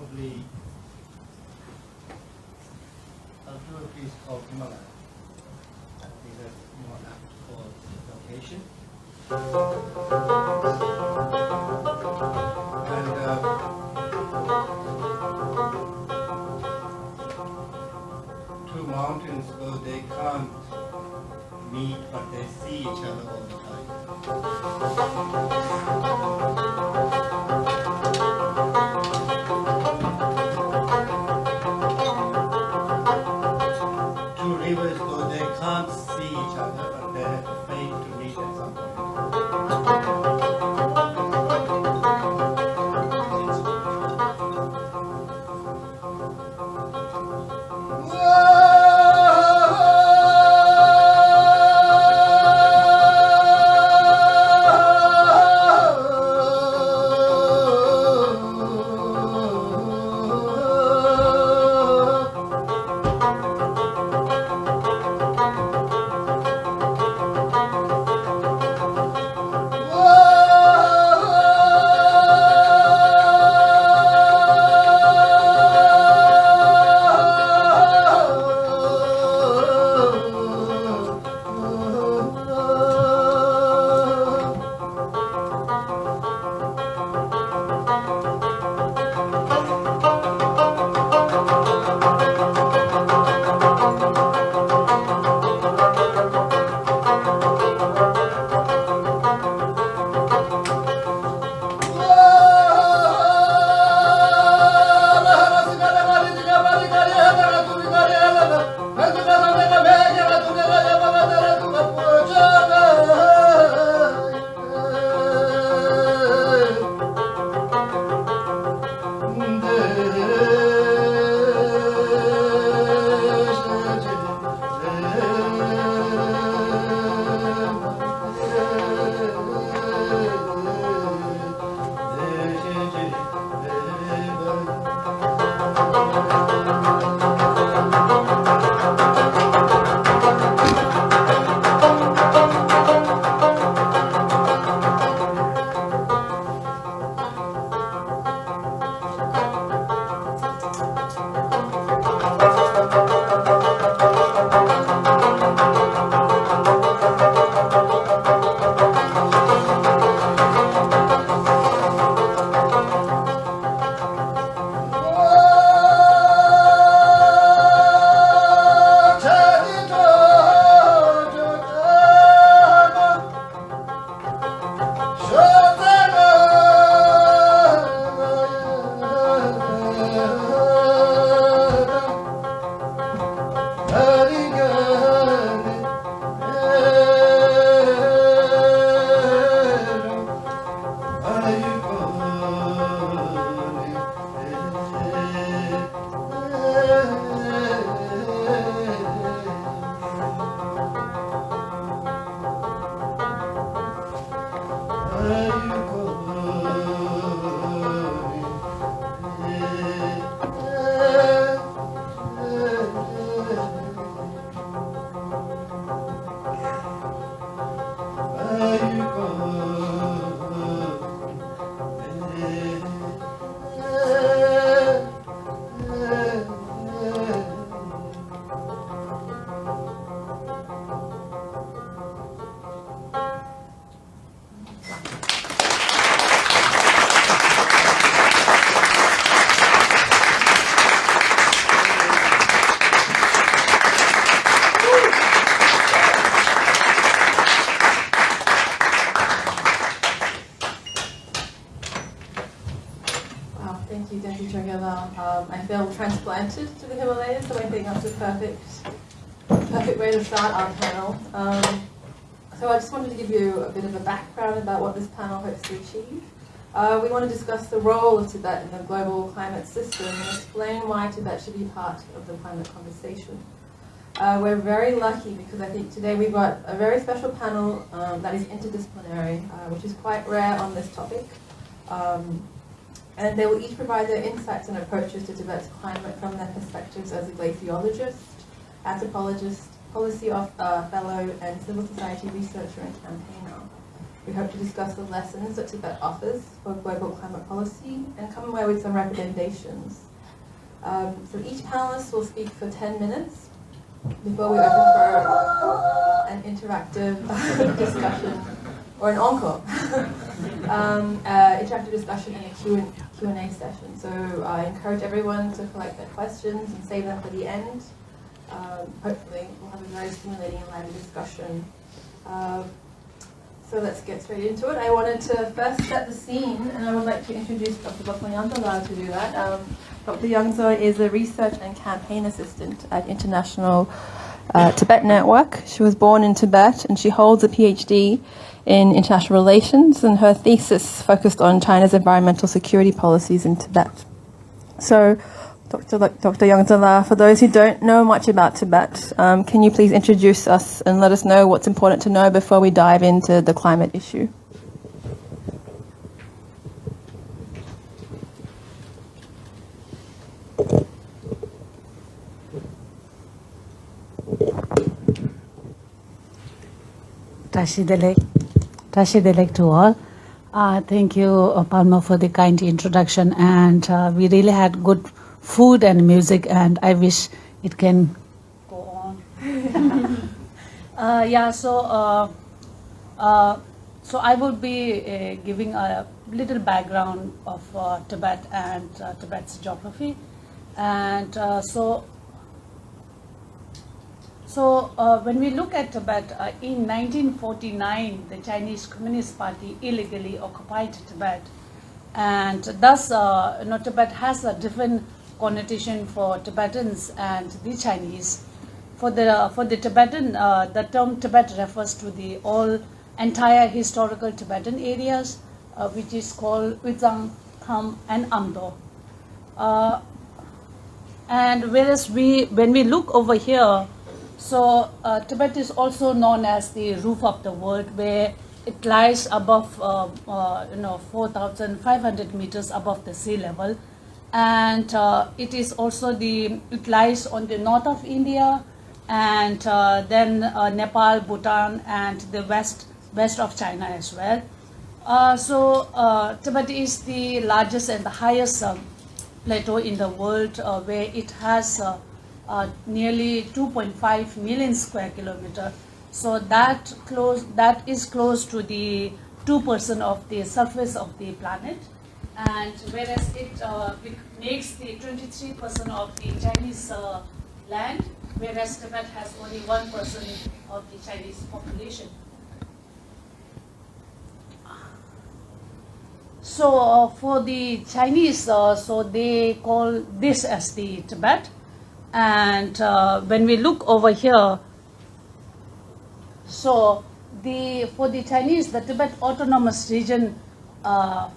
probably I'll do a piece called Imbalance. I think that's more apt for the occasion. And two mountains, though they can't meet, but they see each other all the time. Two rivers, though they can't see each other, but they have the faith to meet at some point. I feel transplanted to the Himalayas, so I think that's a perfect way to start our panel. So I just wanted to give you a bit of a background about what this panel hopes to achieve. We want to discuss the role of Tibet in the global climate system and explain why Tibet should be part of the climate conversation. We're very lucky because I think today we've got a very special panel that is interdisciplinary, which is quite rare on this topic. And they will each provide their insights and approaches to Tibet's climate from their perspectives as a glaciologist, anthropologist, policy fellow, and civil society researcher and campaigner. We hope to discuss the lessons that Tibet offers for global climate policy and come away with some recommendations. So each panelist will speak for 10 minutes before we open for an interactive discussion or an encore. Interactive discussion and a Q&A session. So I encourage everyone to collect their questions and save them for the end. Hopefully we'll have a very stimulating and lively discussion. So let's get straight into it. I wanted to first set the scene, and I would like to introduce Dr. Yangzala to do that. Dr. Yangzala is a research and campaign assistant at International Tibet Network. She was born in Tibet, and she holds a PhD in international relations, and her thesis focused on China's environmental security policies in Tibet. So, Dr. Yangzala, for those who don't know much about Tibet, can you please introduce us and let us know what's important to know before we dive into the climate issue? Tashidelek to all. Thank you, Palma, for the kind introduction, and we really had good food and music, and I wish it can go on. So I will be giving a little background of Tibet and Tibet's geography, and when we look at Tibet, in 1949, the Chinese Communist Party illegally occupied Tibet, and thus Tibet has a different connotation for Tibetans and the Chinese. For the Tibetan, the term Tibet refers to the entire historical Tibetan areas, which is called Uyghur, Kham, and Amdo. And whereas when we look over here, so Tibet is also known as the roof of the world, where it lies above 4,500 meters above the sea level. And it is also it lies on the north of India, and then Nepal, Bhutan, and the west of China as well. Tibet is the largest and the highest plateau in the world, where it has nearly 2.5 million square kilometers. So that is close to the 2% of the surface of the planet. And whereas it makes the 23% of the Chinese land, whereas Tibet has only 1% of the Chinese population. So for the Chinese, so they call this as the Tibet. And when we look over here, so for the Chinese, the Tibet Autonomous Region,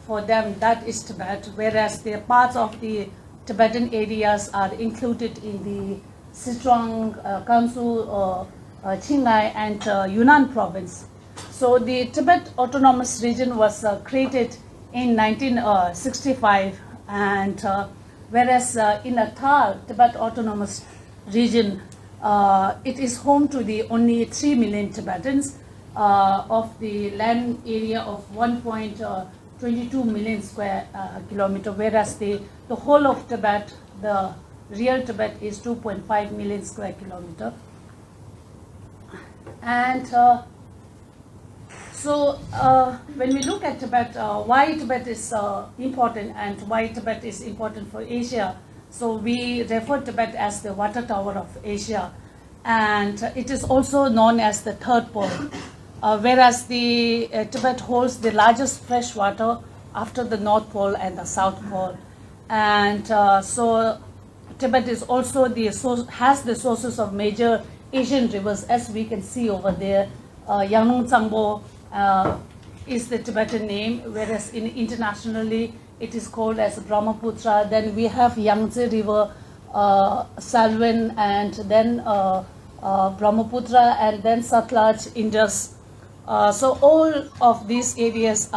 for them, that is Tibet, whereas the parts of the Tibetan areas are included in the Sichuan, Gansu, Qinghai, and Yunnan province. So the Tibet Autonomous Region was created in 1965, and whereas in Natal, Tibet Autonomous Region, it is home to the only 3 million Tibetans of the land area of 1.22 million square kilometer, whereas the whole of Tibet, the real Tibet, is 2.5 million square kilometer. And when we look at Tibet, why Tibet is important and why Tibet is important for Asia, so we refer Tibet as the water tower of Asia, and it is also known as the third pole. Whereas the Tibet holds the largest fresh water after the North Pole and the South Pole, and so Tibet is also has the sources of major Asian rivers, as we can see over there. Yangnong Tsangbo is the Tibetan name, whereas internationally it is called as Brahmaputra. Then we have Yangtze River, Salween, and then Brahmaputra, and then Satluj, Indus. So all of these areas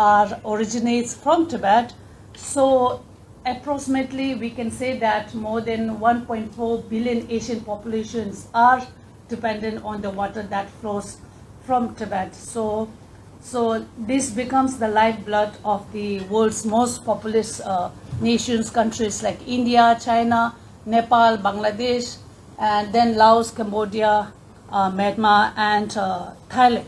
originates from Tibet. So approximately we can say that more than 1.4 billion Asian populations are dependent on the water that flows from Tibet. So So this becomes the lifeblood of the world's most populous nations, countries like India, China, Nepal, Bangladesh, and then Laos, Cambodia, Myanmar, and Thailand.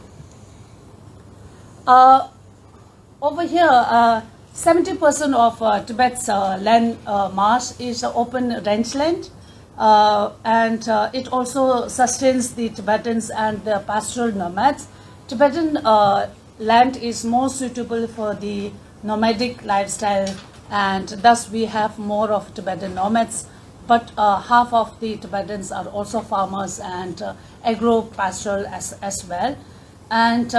Over here, 70% of Tibet's land mass is open rangeland, and it also sustains the Tibetans and the pastoral nomads. Tibetan land is more suitable for the nomadic lifestyle, and thus we have more of Tibetan nomads, but half of the Tibetans are also farmers and agro-pastoral as well. And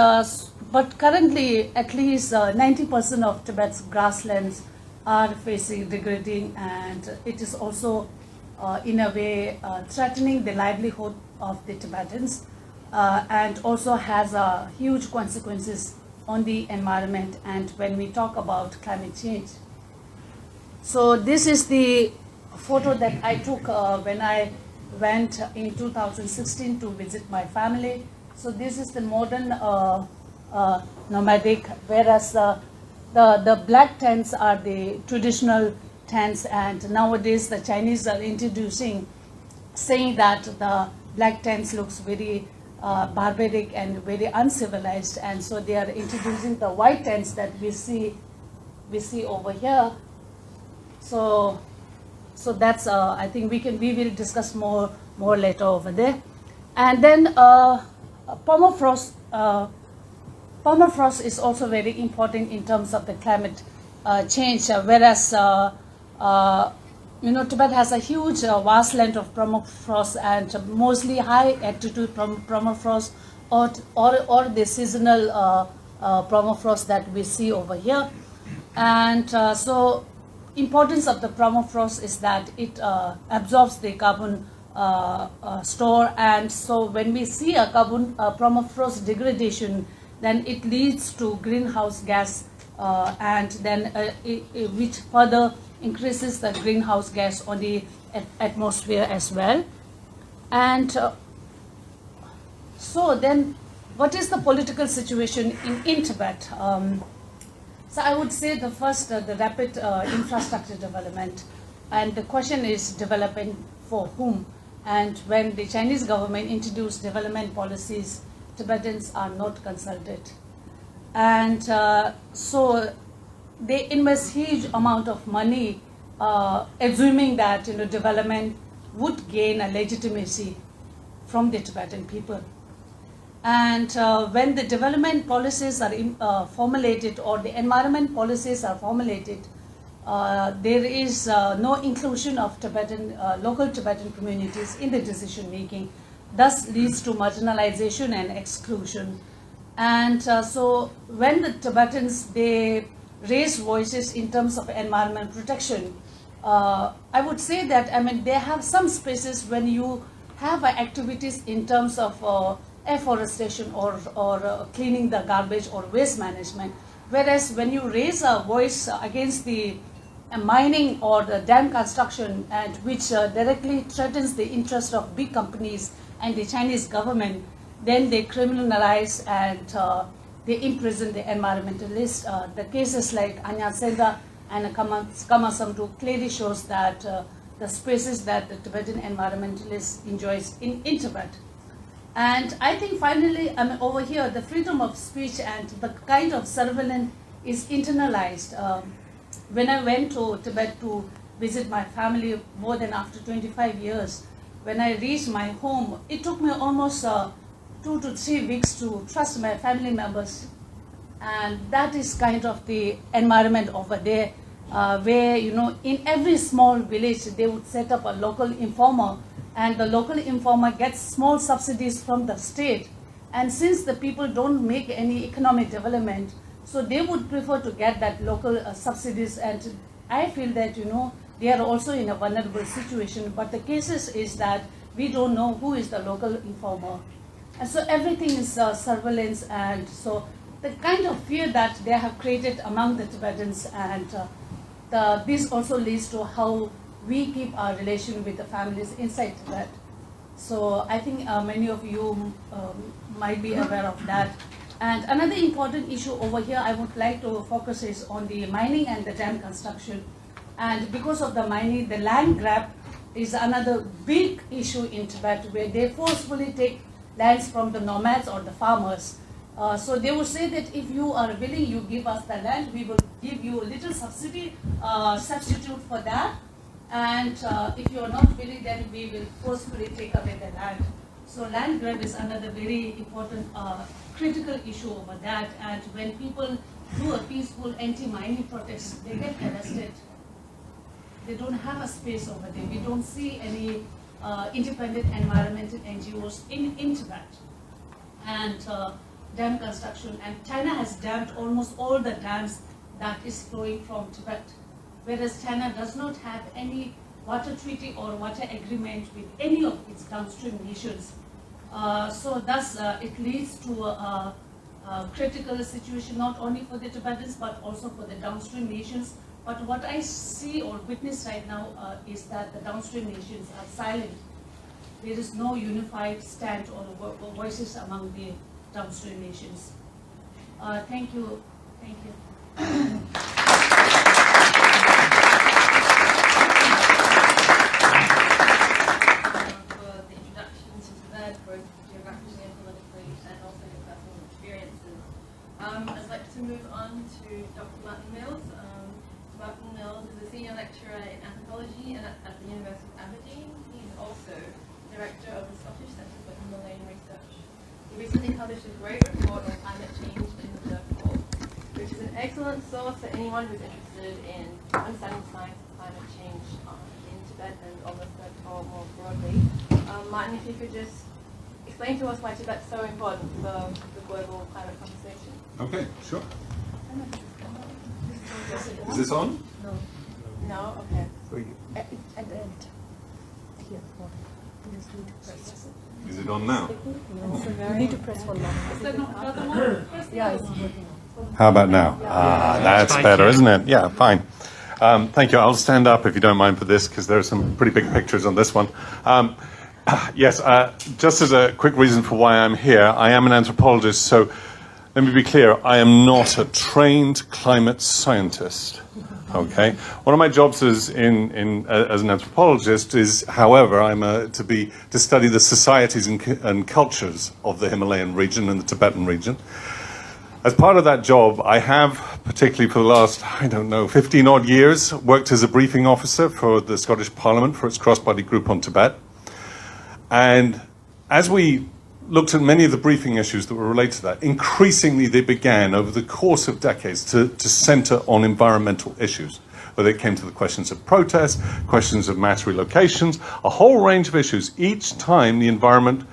but currently, at least 90% of Tibet's grasslands are facing degrading, and it is also, in a way, threatening the livelihood of the Tibetans, and also has huge consequences on the environment and when we talk about climate change. So this is the photo that I took when I went in 2016 to visit my family. So this is the modern nomadic, whereas the black tents are the traditional tents, and nowadays the Chinese are introducing, saying that the black tents looks very barbaric and very uncivilized, and so they are introducing the white tents that we see over here. So that's I think we will discuss more later over there. And then permafrost. Permafrost is also very important in terms of the climate change, whereas Tibet has a huge vast land of permafrost, and mostly high altitude permafrost or the seasonal permafrost that we see over here. And so importance of the permafrost is that it absorbs the carbon store, and so when we see a carbon permafrost degradation, then it leads to greenhouse gas, and then which further increases the greenhouse gas on the atmosphere as well. And so then, what is the political situation in Tibet? So I would say the first, the rapid infrastructure development, and the question is development for whom? And when the Chinese government introduced development policies, Tibetans are not consulted. And so they invest huge amount of money, assuming that development would gain a legitimacy from the Tibetan people. And when the development policies are formulated, or the environment policies are formulated, there is no inclusion of local Tibetan communities in the decision making. Thus leads to marginalization and exclusion. And so when the Tibetans, they raise voices in terms of environment protection, I would say that, they have some spaces when you have activities in terms of afforestation or cleaning the garbage or waste management. Whereas when you raise a voice against the mining or the dam construction, and which directly threatens the interest of big companies and the Chinese government, then they criminalize and they imprison the environmentalists. The cases like Anya Senda and Kamasamtu clearly shows that the spaces that the Tibetan environmentalists enjoys in Tibet. And I think finally, over here, the freedom of speech and the kind of surveillance is internalized. When I went to Tibet to visit my family more than after 25 years, when I reached my home, it took me almost 2 to 3 weeks to trust my family members. And that is kind of the environment over there, where, in every small village, they would set up a local informer, and the local informer gets small subsidies from the state. And since the people don't make any economic development, so they would prefer to get that local subsidies. And I feel that, they are also in a vulnerable situation. But the cases is that we don't know who is the local informer. And so everything is surveillance, and so the kind of fear that they have created among the Tibetans, and this also leads to how we keep our relation with the families inside Tibet. So I think many of you might be aware of that. And another important issue over here I would like to focus is on the mining and the dam construction. And because of the mining, the land grab is another big issue in Tibet, where they forcefully take lands from the nomads or the farmers. So they will say that if you are willing, you give us the land, we will give you a little subsidy, substitute for that. And if you are not willing, then we will forcefully take away the land. So land grab is another very important critical issue over that. And when people do a peaceful anti-mining protest, they get arrested. They don't have a space over there. We don't see any independent environmental NGOs in Tibet. And dam construction, and China has dammed almost all the dams that is flowing from Tibet, whereas China does not have any water treaty or water agreement with any of its downstream nations. So thus it leads to a critical situation not only for the Tibetans but also for the downstream nations. But what I see or witness right now is that the downstream nations are silent. There is no unified stand or voices among the downstream nations. Thank you. Thank you. For the introduction to Tibet, both geographically and politically, and also your personal experiences. I'd like to move on to Dr. Martin Mills. Martin Mills is a senior lecturer in anthropology at the University of Aberdeen. He's also director of the Scottish Centre for Himalayan Research. He recently published a great report on climate change in the Third Pole, which is an excellent source for anyone who's interested in understanding science and climate change in Tibet and on the Third Pole more broadly. Martin, if you could just explain to us why Tibet's so important for the global climate conversation. Okay, sure. Is this on? No. No? Okay. At the end. Here. You just need to press. Is it on now? You need to press one more. Yeah, it's working. How about now? That's better, isn't it? Yeah, fine. Thank you. I'll stand up if you don't mind for this, because there are some pretty big pictures on this one. Yes, just as a quick reason for why I'm here, I am an anthropologist, so let me be clear, I am not a trained climate scientist. Okay, one of my jobs as an anthropologist is, however, to study the societies and cultures of the Himalayan region and the Tibetan region. As part of that job, I have, particularly for the last, 15 odd years, worked as a briefing officer for the Scottish Parliament for its cross-party group on Tibet. And as we looked at many of the briefing issues that were related to that, increasingly they began over the course of decades to center on environmental issues, whether it came to the questions of protest, questions of mass relocations, a whole range of issues. Each time the environment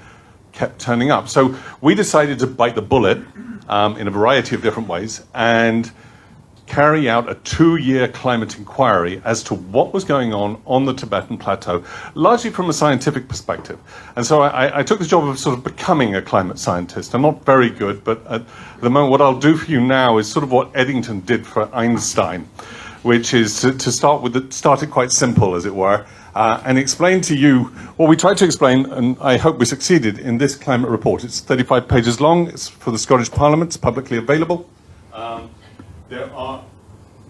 kept turning up. So we decided to bite the bullet in a variety of different ways and carry out a 2-year climate inquiry as to what was going on the Tibetan Plateau, largely from a scientific perspective. And so I took the job of sort of becoming a climate scientist. I'm not very good, but at the moment what I'll do for you now is sort of what Eddington did for Einstein, which is to start it quite simple, as it were, and explain to you what we tried to explain, and I hope we succeeded, in this climate report. It's 35 pages long. It's for the Scottish Parliament. It's publicly available. There are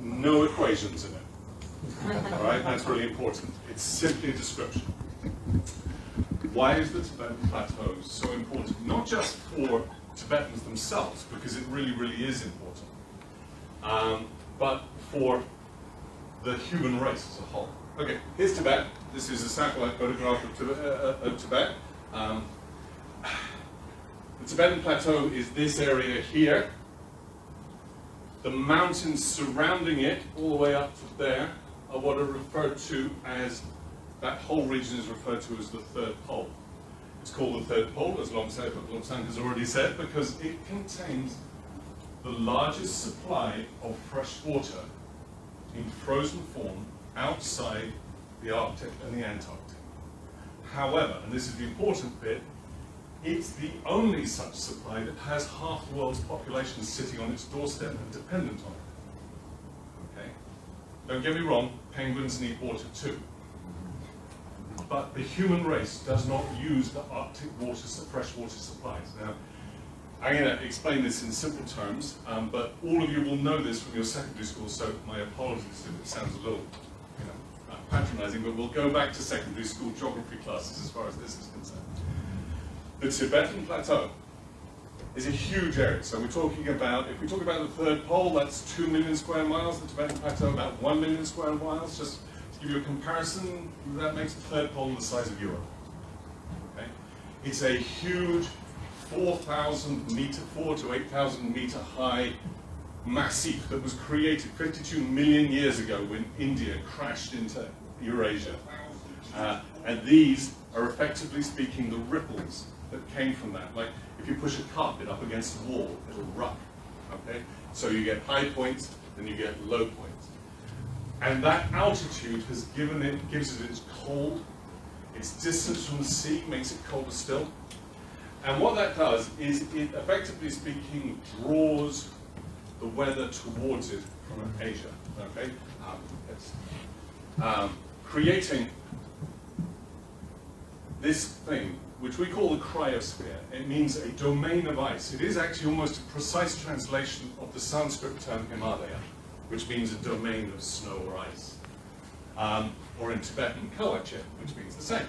no equations in it. All right, that's really important. It's simply a description. Why is the Tibetan Plateau so important? Not just for Tibetans themselves, because it really, really is important, but for the human race as a whole. Okay, here's Tibet. This is a satellite photograph of Tibet. The Tibetan Plateau is this area here. The mountains surrounding it, all the way up to there, are what are referred to as, that whole region is referred to as the Third Pole. It's called the Third Pole, as Longsan has already said, because it contains the largest supply of fresh water in frozen form outside the Arctic and the Antarctic. However, and this is the important bit, it's the only such supply that has half the world's population sitting on its doorstep and dependent on it. Okay? Don't get me wrong, penguins need water too. But the human race does not use the Arctic fresh water supplies. Now, I'm going to explain this in simple terms, but all of you will know this from your secondary school, so my apologies if it sounds a little patronizing, but we'll go back to secondary school geography classes as far as this is concerned. The Tibetan Plateau is a huge area. So we're talking about, if we talk about the third pole, that's 2 million square miles. The Tibetan Plateau, about 1 million square miles. Just to give you a comparison, that makes the third pole the size of Europe. Okay? It's a huge 4,000 meter, 4 to 8,000 meter high massif that was created 52 million years ago when India crashed into Eurasia. And these are effectively speaking the ripples that came from that. Like if you push a carpet up against a wall, it'll rock. Okay? So you get high points, then you get low points. And that altitude has gives it its cold, its distance from the sea makes it colder still. And what that does is it, effectively speaking, draws the weather towards it from Asia, okay? Creating this thing, which we call the cryosphere. It means a domain of ice. It is actually almost a precise translation of the Sanskrit term Himalaya, which means a domain of snow or ice. Or in Tibetan, Kawache, which means the same.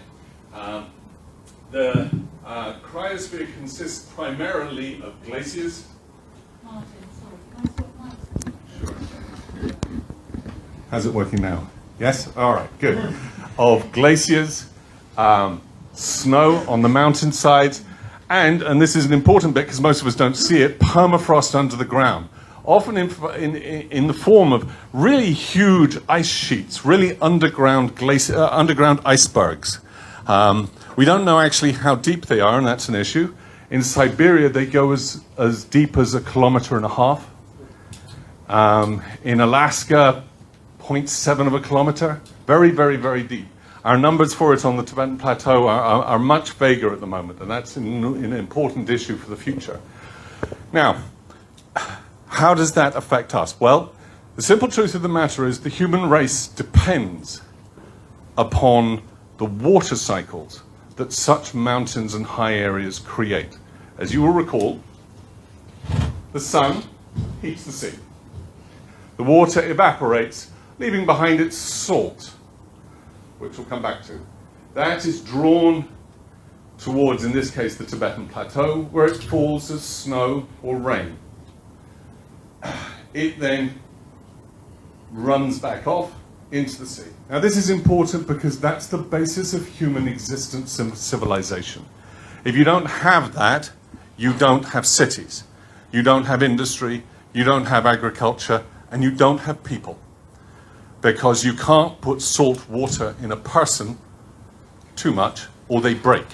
The cryosphere consists primarily of glaciers. Martin, sorry, can I stop Martin? Sure. How's it working now? Yes? All right, good. Of glaciers, snow on the mountainsides, and this is an important bit because most of us don't see it, permafrost under the ground. Often in the form of really huge ice sheets, really underground icebergs. We don't know actually how deep they are, and that's an issue. In Siberia, they go as deep as 1.5 kilometers. In Alaska, 0.7 of a kilometer. Very, very, very deep. Our numbers for it on the Tibetan Plateau are much vaguer at the moment, and that's an important issue for the future. Now, how does that affect us? Well, the simple truth of the matter is the human race depends upon the water cycles that such mountains and high areas create. As you will recall, the sun heats the sea. The water evaporates, leaving behind it salt, which we'll come back to. That is drawn towards, in this case, the Tibetan Plateau, where it falls as snow or rain. It then runs back off into the sea. Now this is important because that's the basis of human existence and civilization. If you don't have that, you don't have cities, you don't have industry, you don't have agriculture, and you don't have people. Because you can't put salt water in a person too much, or they break.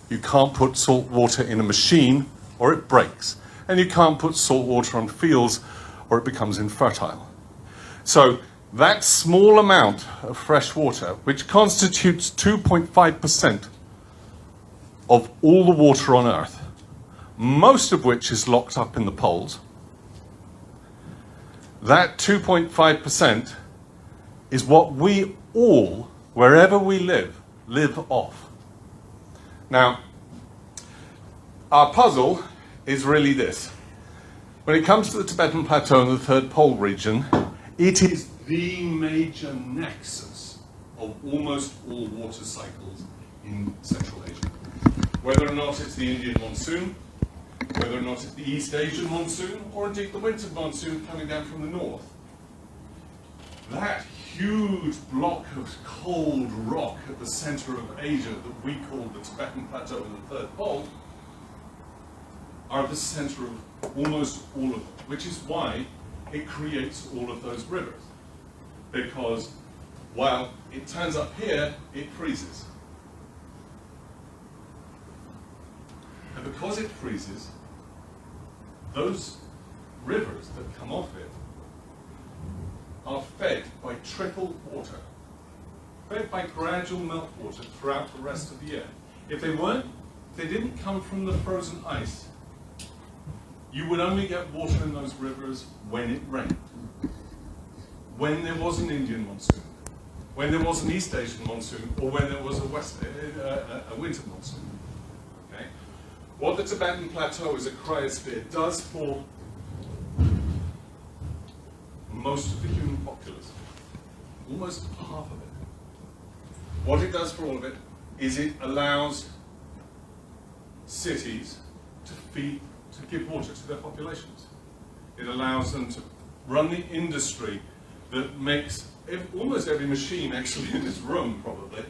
You can't put salt water in a machine, or it breaks. And you can't put salt water on fields, or it becomes infertile. So that small amount of fresh water, which constitutes 2.5% of all the water on Earth, most of which is locked up in the poles, that 2.5% is what we all, wherever we live off. Now, our puzzle is really this. When it comes to the Tibetan Plateau and the Third Pole region, it is the major nexus of almost all water cycles in Central Asia. Whether or not it's the Indian monsoon, whether or not it's the East Asian monsoon, or indeed the winter monsoon coming down from the north. That huge block of cold rock at the center of Asia that we call the Tibetan Plateau and the Third Pole are the center of almost all of them, which is why it creates all of those rivers. Because while it turns up here, it freezes. And because it freezes, those rivers that come off it are fed by trickled water, fed by gradual meltwater throughout the rest of the year. If they didn't come from the frozen ice, you would only get water in those rivers when it rained, when there was an Indian monsoon, when there was an East Asian monsoon, or when there was a winter monsoon. Okay? what the Tibetan Plateau as a cryosphere does for most of the human populace, almost half of it, what it does for all of it is it allows cities to give water to their populations. It allows them to run the industry that makes almost every machine actually in this room, probably,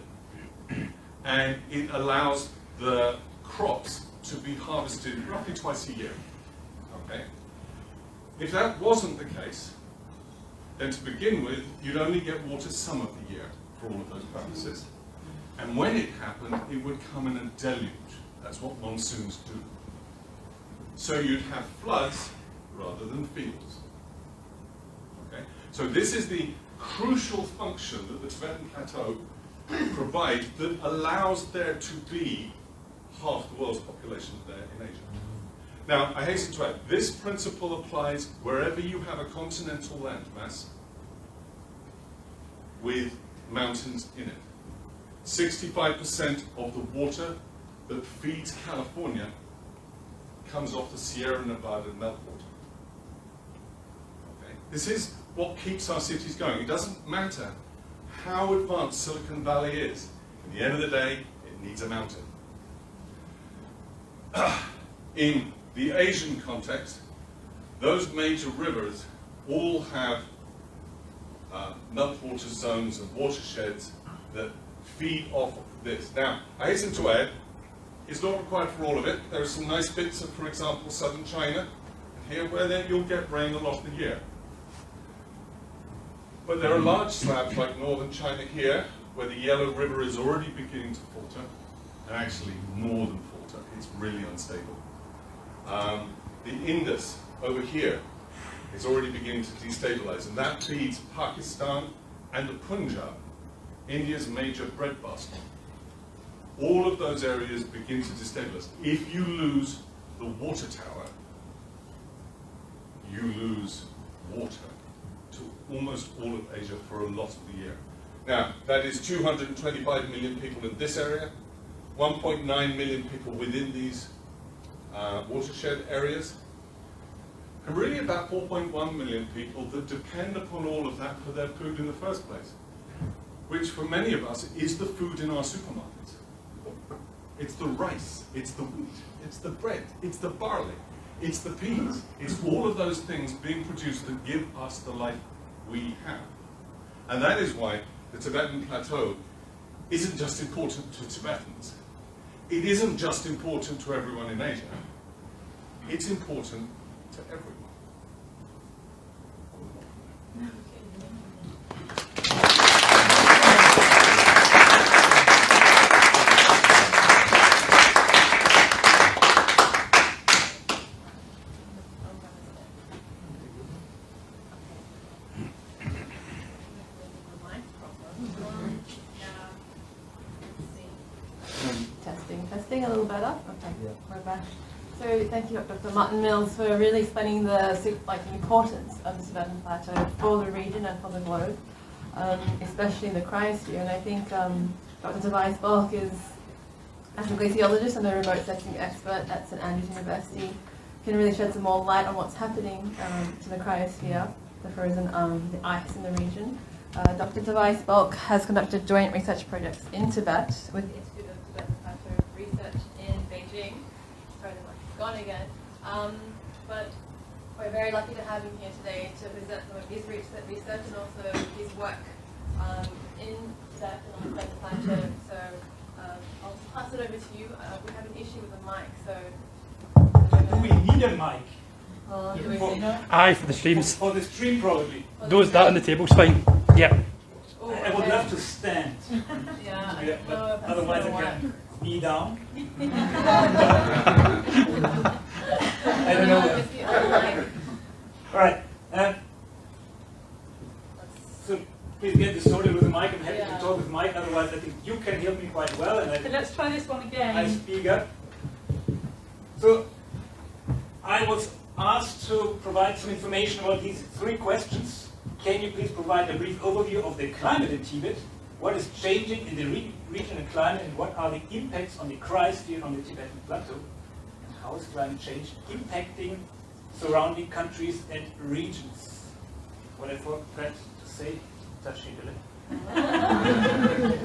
and it allows the crops to be harvested roughly twice a year. Okay? If that wasn't the case, then to begin with, you'd only get water some of the year for all of those purposes. And when it happened, it would come in a deluge. That's what monsoons do. So you'd have floods rather than fields. Okay? So this is the crucial function that the Tibetan Plateau provides that allows there to be half the world's population there in Asia. Now, I hasten to add, this principle applies wherever you have a continental landmass with mountains in it. 65% of the water that feeds California comes off the Sierra Nevada meltwater. Okay? This is what keeps our cities going. It doesn't matter how advanced Silicon Valley is. At the end of the day, it needs a mountain. In the Asian context, those major rivers all have meltwater zones and watersheds that feed off of this. Now, I hasten to add, it's not required for all of it. There are some nice bits of, for example, southern China, here where then you'll get rain a lot of the year. But there are large slabs like northern China here, where the Yellow River is already beginning to falter, and actually more than falter, it's really unstable. The Indus over here is already beginning to destabilize, and that feeds Pakistan and the Punjab, India's major breadbasket. All of those areas begin to destabilize. If you lose the water tower, you lose water to almost all of Asia for a lot of the year. Now, that is 225 million people in this area, 1.9 million people within these watershed areas, and really about 4.1 million people that depend upon all of that for their food in the first place, which for many of us is the food in our supermarkets. It's the rice, it's the wheat, it's the bread, it's the barley, it's the peas, it's all of those things being produced that give us the life we have. And that is why the Tibetan Plateau isn't just important to Tibetans. It isn't just important to everyone in Asia. It's important to everyone. Testing a little better. Okay, we're back. So thank you, Dr. Martin Mills, for really explaining the importance of the Tibetan Plateau for the region and for the globe, especially in the cryosphere. And I think Dr. Tobias Balk is, as a glaciologist and a remote sensing expert at St Andrews University, can really shed some more light on what's happening to the cryosphere, the frozen the ice in the region. Dr. Tobias Balk has conducted joint research projects in Tibet with the Institute of Tibetan Plateau Research in Beijing. Sorry, the mic's gone again. But we're very lucky to have him here today to present some of his research and also his work in Tibet and on the Tibetan Plateau. So I'll pass it over to you. We have an issue with the mic, so. Do we need a mic? Do we see no? Aye, for the streams. For the stream, probably. Those that on the table's fine. Yeah. Oh, I would love to stand. Yeah, I Yeah, don't but know if that's otherwise gonna I work. can knee down. I don't know. If you online. All right. So please get this sorted with the mic. I'm happy Yeah. to talk with Mike. Otherwise, I think you can help me quite well. And So let's try this one I again. speak up. So I was asked to provide some information about these three questions. Can you please provide a brief overview of the climate in Tibet? What is changing in the regional climate and what are the impacts on the cryosphere on the Tibetan Plateau? how is climate change impacting surrounding countries and regions. What I forgot to say, touching a little.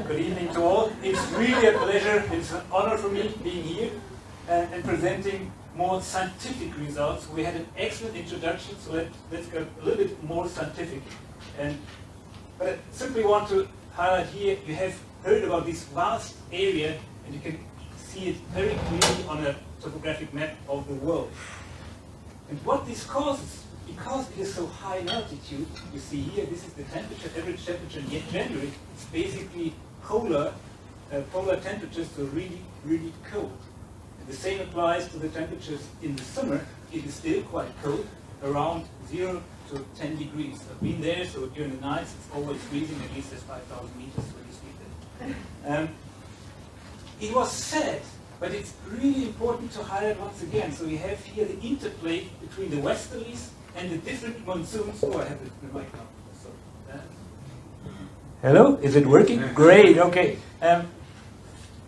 Good evening to all. It's really a pleasure, it's an honor for me being here and presenting more scientific results. We had an excellent introduction, so let's go a little bit more scientific. But I simply want to highlight here, you have heard about this vast area, and you can see it very clearly on a topographic map of the world. And what this causes, because it is so high in altitude, you see here, this is the temperature, average temperature in January, it's basically polar temperatures, so really, really cold. And the same applies to the temperatures in the summer. It is still quite cold, around 0 to 10 degrees. I've been there, so during the nights it's always freezing, at least at 5,000 meters when you sleep there. It was said, but it's really important to highlight once again. So we have here the interplay between the westerlies and the different monsoons. Oh, I have the mic now. So, hello, is it working? Great, okay.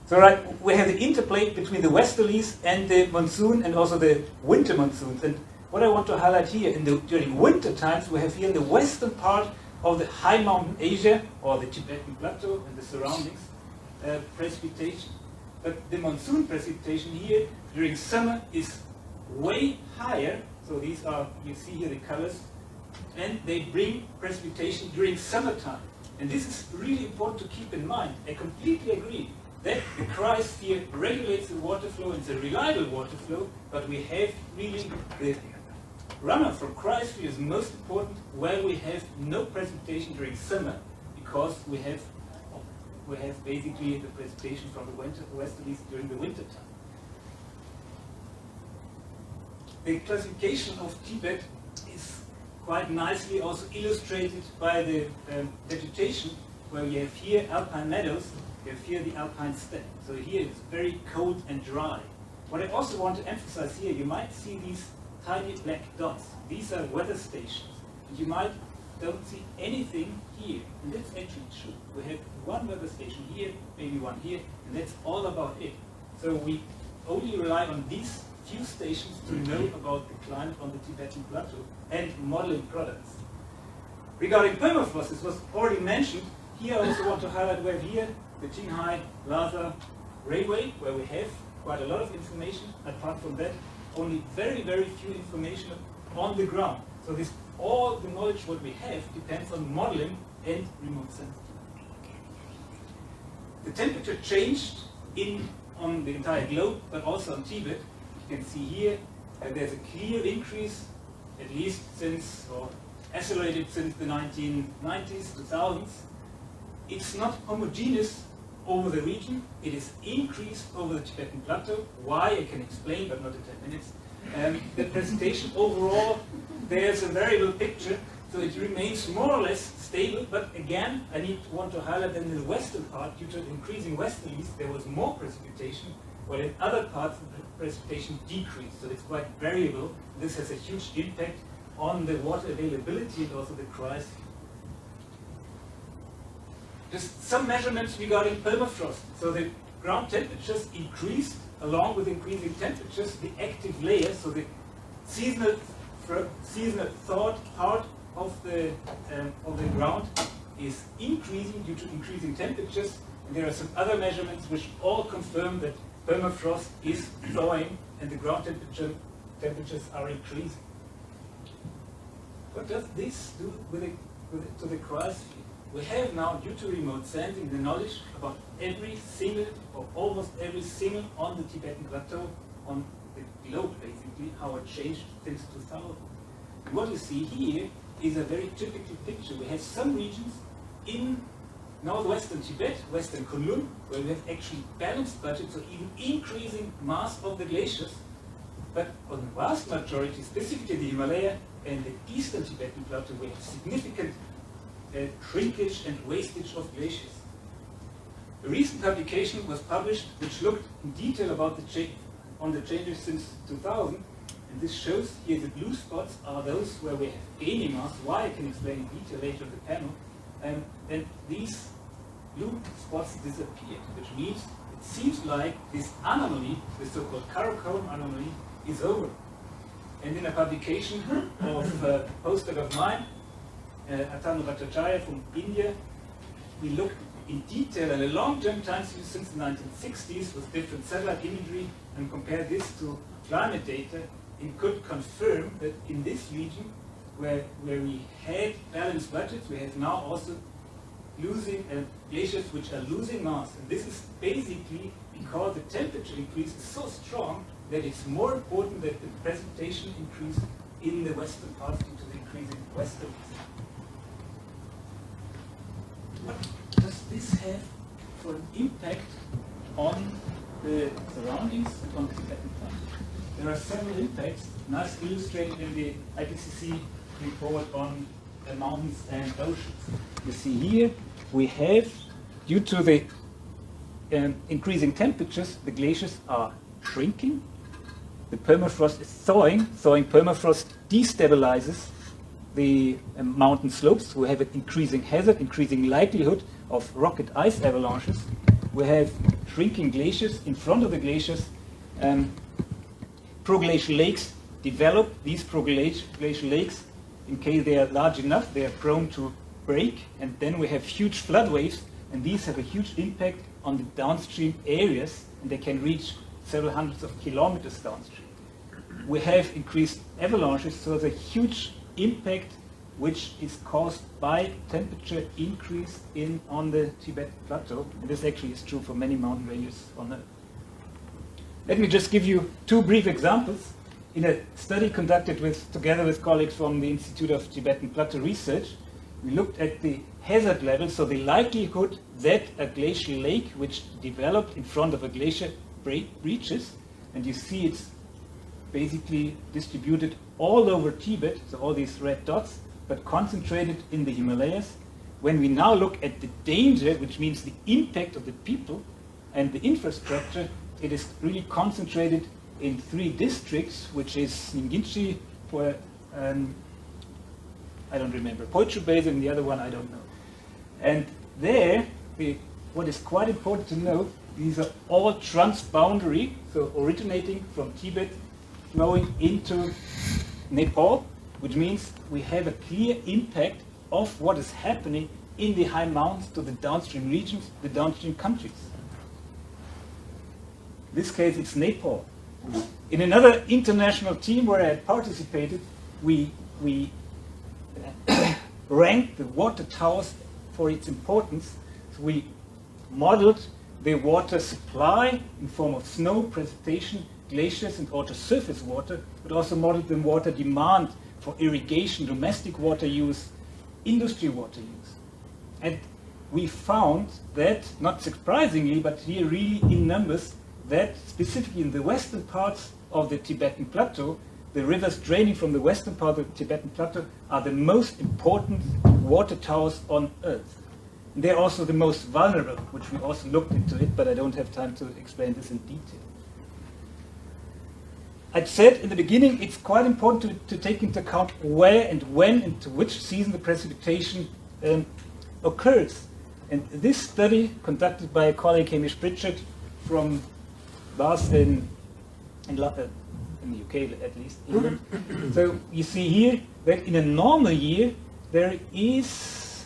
So right, we have the interplay between the westerlies and the monsoon and also the winter monsoons. And what I want to highlight here, during winter times, we have here in the western part of the high mountain Asia, or the Tibetan Plateau and the surroundings, precipitation. But the monsoon precipitation here during summer is way higher. So these are, you see here the colors, and they bring precipitation during summertime. And this is really important to keep in mind. I completely agree that the cryosphere regulates the water flow and it's a reliable water flow, but we have really the runoff from cryosphere is most important where we have no precipitation during summer, because we have basically the precipitation from the westerlies during the winter time. The classification of Tibet is quite nicely also illustrated by the vegetation, where we have here alpine meadows, we have here the alpine steppe. So here it's very cold and dry. What I also want to emphasize here, you might see these tiny black dots. These are weather stations. And you might don't see anything here. And that's actually true. We have one weather station here, maybe one here, and that's all about it. So we only rely on these few stations to know about the climate on the Tibetan Plateau and modeling products. Regarding permafrost, this was already mentioned. Here I also want to highlight where here the Qinghai-Lhasa railway, where we have quite a lot of information. Apart from that, only very, very few information on the ground. So this, all the knowledge what we have depends on modeling and remote sensing. The temperature changed on the entire globe, but also on Tibet. You can see here there's a clear increase, at least since, or accelerated since the 1990s, 2000s. It's not homogeneous over the region. It is increased over the Tibetan Plateau. Why, I can explain, but not in 10 minutes. The presentation overall, there's a variable picture, so it remains more or less stable, but again, I want to highlight that in the western part, due to increasing westerlies, there was more precipitation, while in other parts the precipitation decreased, so it's quite variable. This has a huge impact on the water availability and also the cryosphere. Just some measurements regarding permafrost. So the ground temperatures increased along with increasing temperatures. The active layer, so the seasonal thawed part of the ground, is increasing due to increasing temperatures. And there are some other measurements which all confirm that permafrost is thawing and the ground temperatures are increasing. What does this do to the cryosphere? We have now, due to remote sensing, the knowledge about every single, or almost every single, on the Tibetan Plateau, on the globe basically, how it changed since 2000. And what you see here is a very typical picture. We have some regions in northwestern Tibet, western Kunlun, where we have actually balanced budgets, so even increasing mass of the glaciers. But on the vast majority, specifically the Himalaya and the eastern Tibetan Plateau, we have significant shrinkage and wastage of glaciers. A recent publication was published which looked in detail about the changes since 2000, and this shows here the blue spots are those where we have gaining mass. Why, I can explain in detail later in the panel. And these blue spots disappeared, which means it seems like this anomaly, the so-called Karakoram anomaly, is over. And in a publication of a postdoc of mine, Atanurachachaya from India, we looked in detail at a long-term time series since the 1960s with different satellite imagery and compared this to climate data and could confirm that in this region where we had balanced budgets, we have now also losing glaciers which are losing mass. And this is basically because the temperature increase is so strong that it's more important that the precipitation increase in the western parts due to the increasing western. What does this have for an impact on the surroundings and on the Tibetan Plateau? There are several impacts, nicely illustrated in the IPCC report on the mountains and oceans. You see here, we have, due to the increasing temperatures, the glaciers are shrinking. The permafrost is thawing. Thawing permafrost destabilizes the mountain slopes. We have an increasing hazard, increasing likelihood of rocket ice avalanches. We have shrinking glaciers. In front of the glaciers, proglacial lakes develop. These proglacial lakes, in case they are large enough, they are prone to break, and then we have huge flood waves, and these have a huge impact on the downstream areas, and they can reach several hundreds of kilometers downstream. We have increased avalanches, so there's a huge impact which is caused by temperature increase on the Tibetan Plateau, and this actually is true for many mountain ranges on Earth. Let me just give you two brief examples. In a study conducted together with colleagues from the Institute of Tibetan Plateau Research, we looked at the hazard level, so the likelihood that a glacial lake which developed in front of a glacier breaches, and you see it's basically distributed all over Tibet, so all these red dots, but concentrated in the Himalayas. When we now look at the danger, which means the impact of the people and the infrastructure, it is really concentrated in 3 districts, which is Ninginchi, I don't remember, Poichu Basin, and the other one I don't know. And there, what is quite important to note, these are all transboundary, so originating from Tibet, flowing into Nepal, which means we have a clear impact of what is happening in the high mountains to the downstream regions, the downstream countries. In this case, it's Nepal. In another international team where I had participated, we ranked the water towers for its importance. So we modeled the water supply in form of snow, precipitation, glaciers, and also surface water, but also modeled the water demand for irrigation, domestic water use, industry water use. And we found that, not surprisingly, but here really in numbers, that specifically in the western parts of the Tibetan Plateau, the rivers draining from the western part of the Tibetan Plateau are the most important water towers on Earth. And they're also the most vulnerable, which we also looked into it, but I don't have time to explain this in detail. I said in the beginning, it's quite important to take into account where and when and to which season the precipitation occurs. And this study, conducted by a colleague, Hamish Pritchard, from Bath in the UK at least, England. So you see here that in a normal year, there is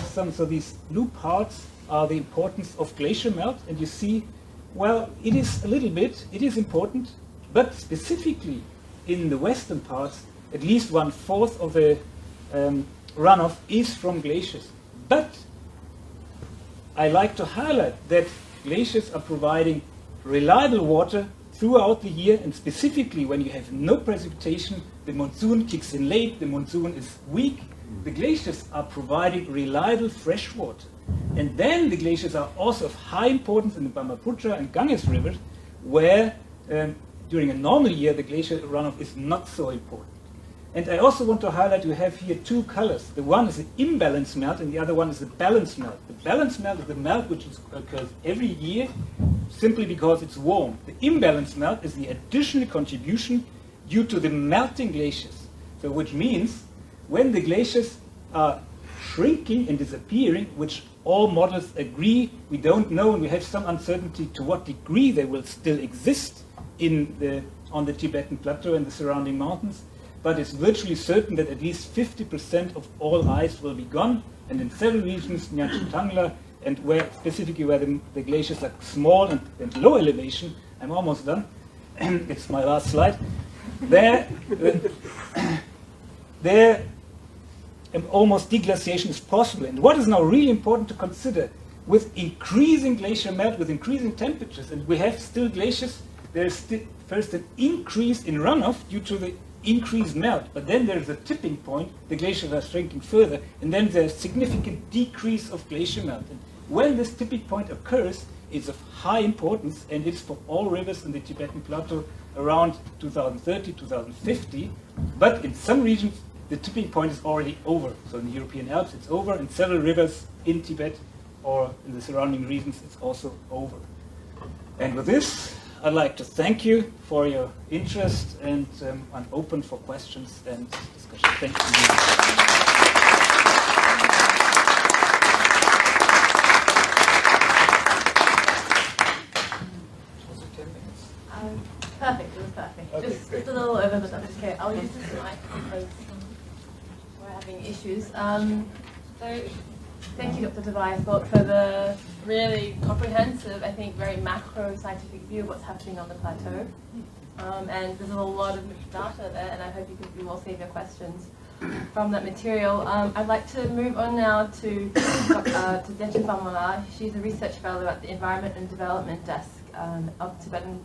some, so these blue parts are the importance of glacier melt, and you see, well, it is a little bit, it is important, but specifically in the western parts, at least 1/4 of the runoff is from glaciers. But I like to highlight that glaciers are providing reliable water throughout the year, and specifically when you have no precipitation, the monsoon kicks in late, the monsoon is weak, the glaciers are providing reliable fresh water. And then the glaciers are also of high importance in the Brahmaputra and Ganges rivers, where during a normal year the glacier runoff is not so important. And I also want to highlight, we have here 2 colors. The one is the imbalance melt and the other one is the balance melt. The balance melt is the melt which occurs every year simply because it's warm. The imbalance melt is the additional contribution due to the melting glaciers. So which means when the glaciers are shrinking and disappearing, which all models agree, we don't know and we have some uncertainty to what degree they will still exist in the on the Tibetan Plateau and the surrounding mountains, but it's virtually certain that at least 50% of all ice will be gone, and in several regions, Nyancha Tangla, and where specifically where the glaciers are small and low elevation, I'm almost done, it's my last slide, there almost deglaciation is possible. And what is now really important to consider, with increasing glacier melt, with increasing temperatures, and we have still glaciers, there is still first an increase in runoff due to the increased melt, but then there's a tipping point, the glaciers are shrinking further, and then there's significant decrease of glacier melt. And when this tipping point occurs, it's of high importance, and it's for all rivers in the Tibetan Plateau around 2030, 2050, but in some regions, the tipping point is already over. So in the European Alps, it's over. In several rivers in Tibet or in the surrounding regions, it's also over. And with this, I'd like to thank you for your interest, and I'm open for questions and discussion. Thank you. Perfect, it was perfect. Okay, just great. a little over, but that's okay. I'll use this mic because we're having issues. So thank you, Dr. Tobias, for the really comprehensive, I think very macro scientific view of what's happening on the plateau. And there's a lot of data there, and I hope you will save your questions from that material. I'd like to move on now to Dechen Pamela. She's a research fellow at the Environment and Development Desk of Tibetan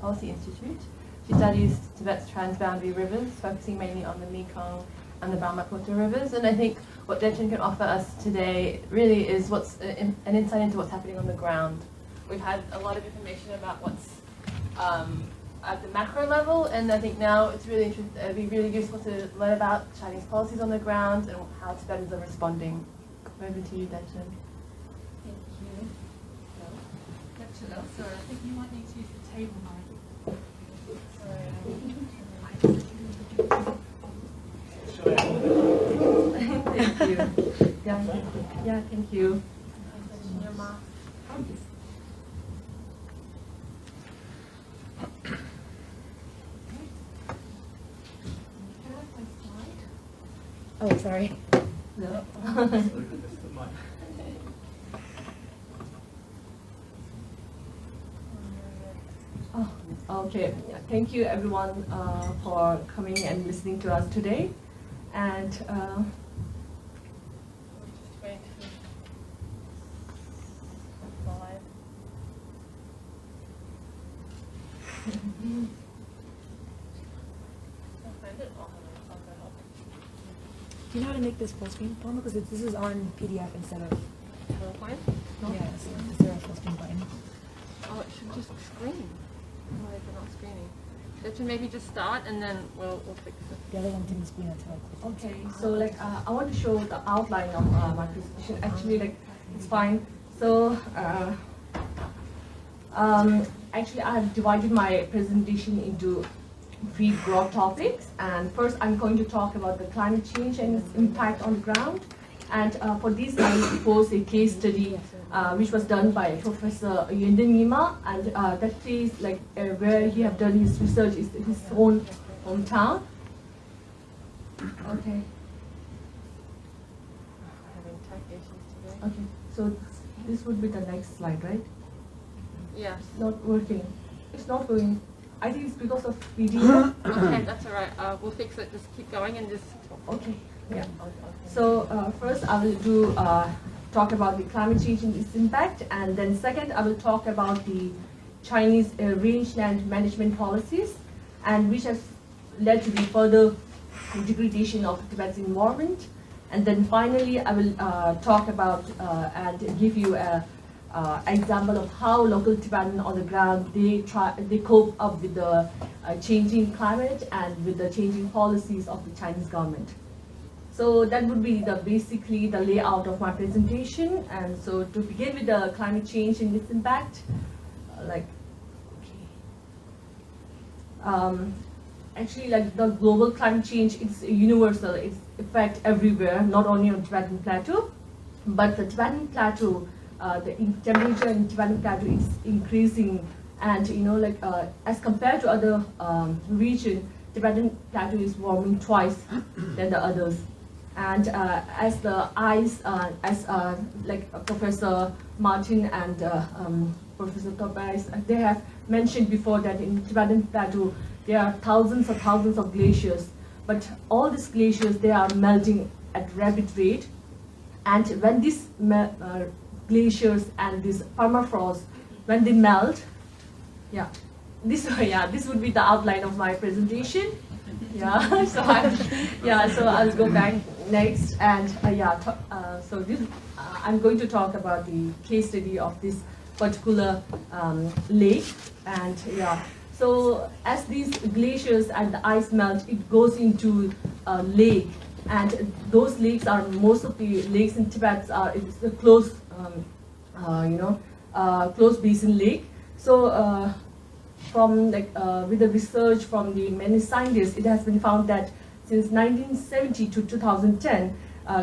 Policy Institute. She studies Tibet's transboundary rivers, focusing mainly on the Mekong and the Permafrost rivers. And I think what Dechen can offer us today really is an insight into what's happening on the ground. We've had a lot of information about what's at the macro level, and I think now it'd be really useful to learn about Chinese policies on the ground and how Tibetans are responding. Over to you, Dechen. Thank you. Dr. Sorry, I think you might need to use the table mic. Thank you. Yeah, thank you. Oh, sorry. No. Okay. Thank you, everyone, for coming and listening to us today. And Do you know how to make this full screen, Palma? Because this is on PDF instead of. PowerPoint? No. Yeah, so is there a full screen button? Oh, it should just screen. Why is it not screening? That should maybe just start and then we'll fix it. The other one didn't screen until I clicked. Okay, so I want to show the outline of my presentation. Actually, it's fine. So actually, I have divided my presentation into 3 broad topics. And first, I'm going to talk about the climate change and its impact on the ground. And for this, I will propose a case study which was done by Professor Iain, and that place, where he have done his research, is his own hometown. Okay. Having tech issues today. Okay. So this would be the next slide, right? Yes. Not working. It's not going. I think it's because of video. Okay, that's all right. We'll fix it. Just keep going and just. Okay. Yeah. So first I will talk about the climate change and its impact, and then second I will talk about the Chinese rangeland management policies, and which has led to the further degradation of Tibet's environment. And then finally I will talk about and give you an example of how local Tibetan on the ground they cope up with the changing climate and with the changing policies of the Chinese government. So that would be basically the layout of my presentation. And so to begin with the climate change and its impact, actually the global climate change is universal. It's effect everywhere, not only on Tibetan Plateau, but the Tibetan Plateau, the temperature in Tibetan Plateau is increasing And as compared to other region, Tibetan Plateau is warming twice than the others. And as the ice, like Professor Martin and Professor Tobias, they have mentioned before that in Tibetan Plateau there are thousands of glaciers, but all these glaciers, they are melting at rapid rate. And when these glaciers and this permafrost, when they melt, this would be the outline of my presentation. So I'll go back next, and I'm going to talk about the case study of this particular lake. And so as these glaciers and the ice melt, it goes into a lake, and those lakes are, most of the lakes in Tibet are, it's a close closed basin lake. So from with the research from the many scientists, it has been found that since 1970 to 2010,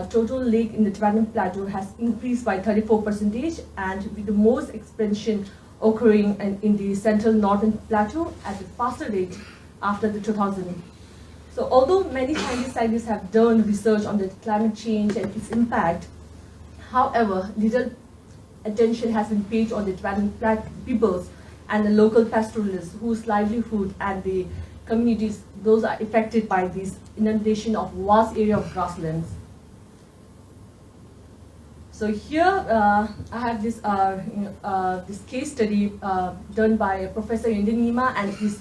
total lake in the Tibetan Plateau has increased by 34%, and with the most expansion occurring in the central northern plateau at a faster rate after the 2000. So although many scientists have done research on the climate change and its impact, however, little attention has been paid on the Tibetan peoples and the local pastoralists whose livelihood and the communities, those are affected by this inundation of vast area of grasslands. So here I have this this case study done by Professor Iain and his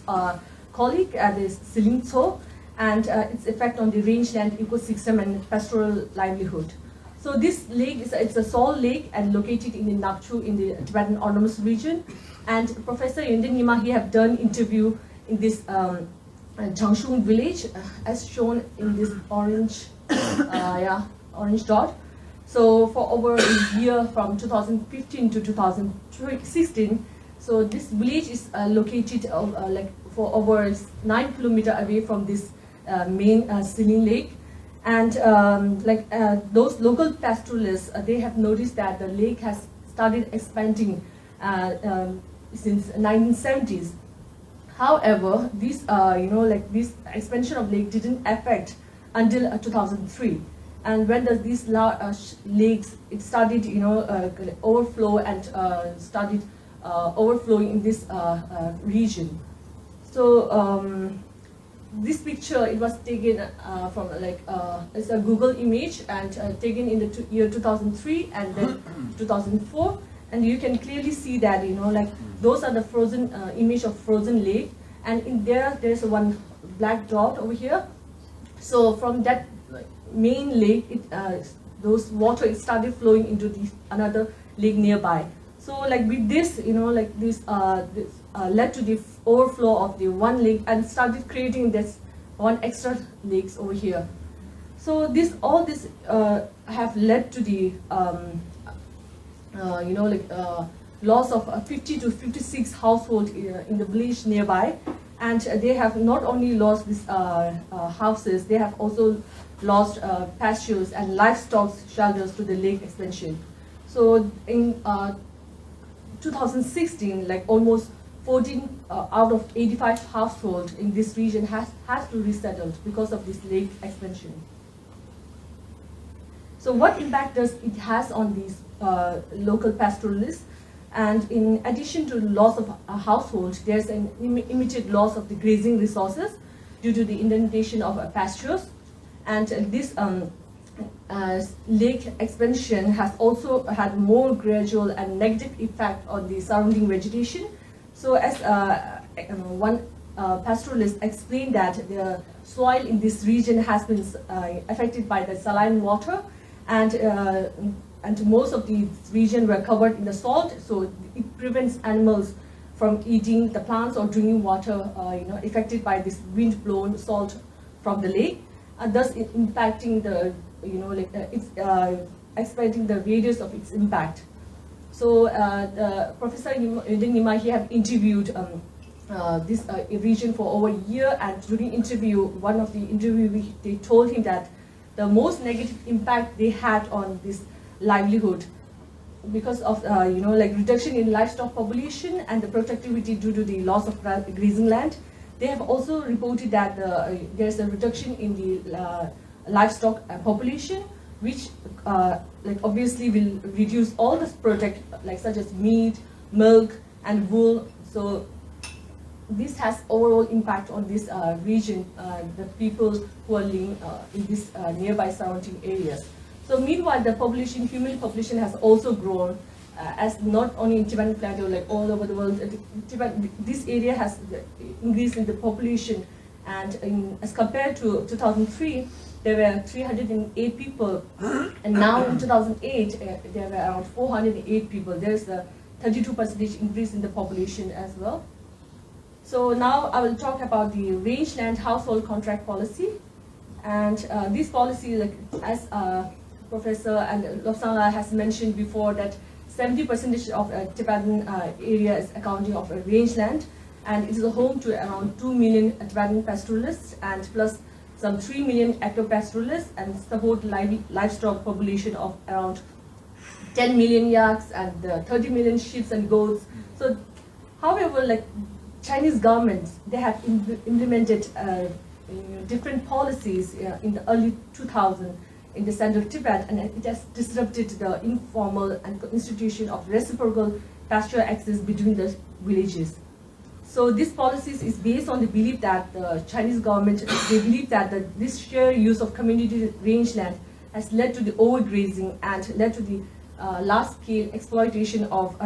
colleague, this Siling Tso, and its effect on the rangeland ecosystem and pastoral livelihood. So this lake it's a salt lake and located in the Nakchu in the Tibetan Autonomous Region. And Professor Iain, he have done interview in this Changshung village, as shown in this orange, orange dot. So for over a year, from 2015 to 2016, so this village is located for over 9 kilometers away from this main Siling Lake. And those local pastoralists, they have noticed that the lake has started expanding since 1970s. However, this this expansion of lake didn't affect until 2003. And when these lakes, it started overflow and started overflowing in this region. So this picture, it was taken from it's a Google image and taken in the year 2003 and then 2004. And you can clearly see that, those are the frozen image of frozen lake, and in there's one black dot over here. So from that main lake, those water, it started flowing into another lake nearby. So with this, this led to the overflow of the one lake and started creating this one extra lakes over here. So all this have led to the loss of 50 to 56 households in the village nearby, and they have not only lost these houses, they have also lost pastures and livestock shelters to the lake expansion. So in 2016, almost 14 out of 85 households in this region has to resettle because of this lake expansion. So what impact does it has on these local pastoralists? And in addition to loss of a household, there's an immediate loss of the grazing resources due to the inundation of pastures. And this lake expansion has also had more gradual and negative effect on the surrounding vegetation. So as one pastoralist explained that the soil in this region has been affected by the saline water, and most of the region were covered in the salt, so it prevents animals from eating the plants or drinking water, affected by this wind-blown salt from the lake, thus impacting the, expanding the radius of its impact. So Professor Iain, he have interviewed this region for over a year, and during interview, one of the interviewees, they told him that the most negative impact they had on this livelihood because of reduction in livestock population and the productivity due to the loss of grazing land. They have also reported that there's a reduction in the livestock population, which obviously will reduce all the product such as meat, milk, and wool. So this has overall impact on this region, the people who are living in this nearby surrounding areas. So meanwhile, the population, human population has also grown, as not only in Tibetan Plateau, like all over the world. This area has increased in the population, and as compared to 2003, there were 308 people, and now in 2008, there were around 408 people. There's a 32% increase in the population as well. So now I will talk about the rangeland household contract policy. And this policy, as Professor and Lobsang has mentioned before, that 70% of Tibetan area is accounting of rangeland, and it is a home to around 2 million Tibetan pastoralists and plus some 3 million ectopastoralists, and support livestock population of around 10 million yaks and 30 million sheep and goats. So, however, Chinese governments, they have implemented different policies in the early 2000s in the central Tibet, and it has disrupted the informal and institution of reciprocal pasture access between the villages. So these policies is based on the belief that the Chinese government, they believe that this shared use of community rangeland has led to the overgrazing and led to the large-scale exploitation of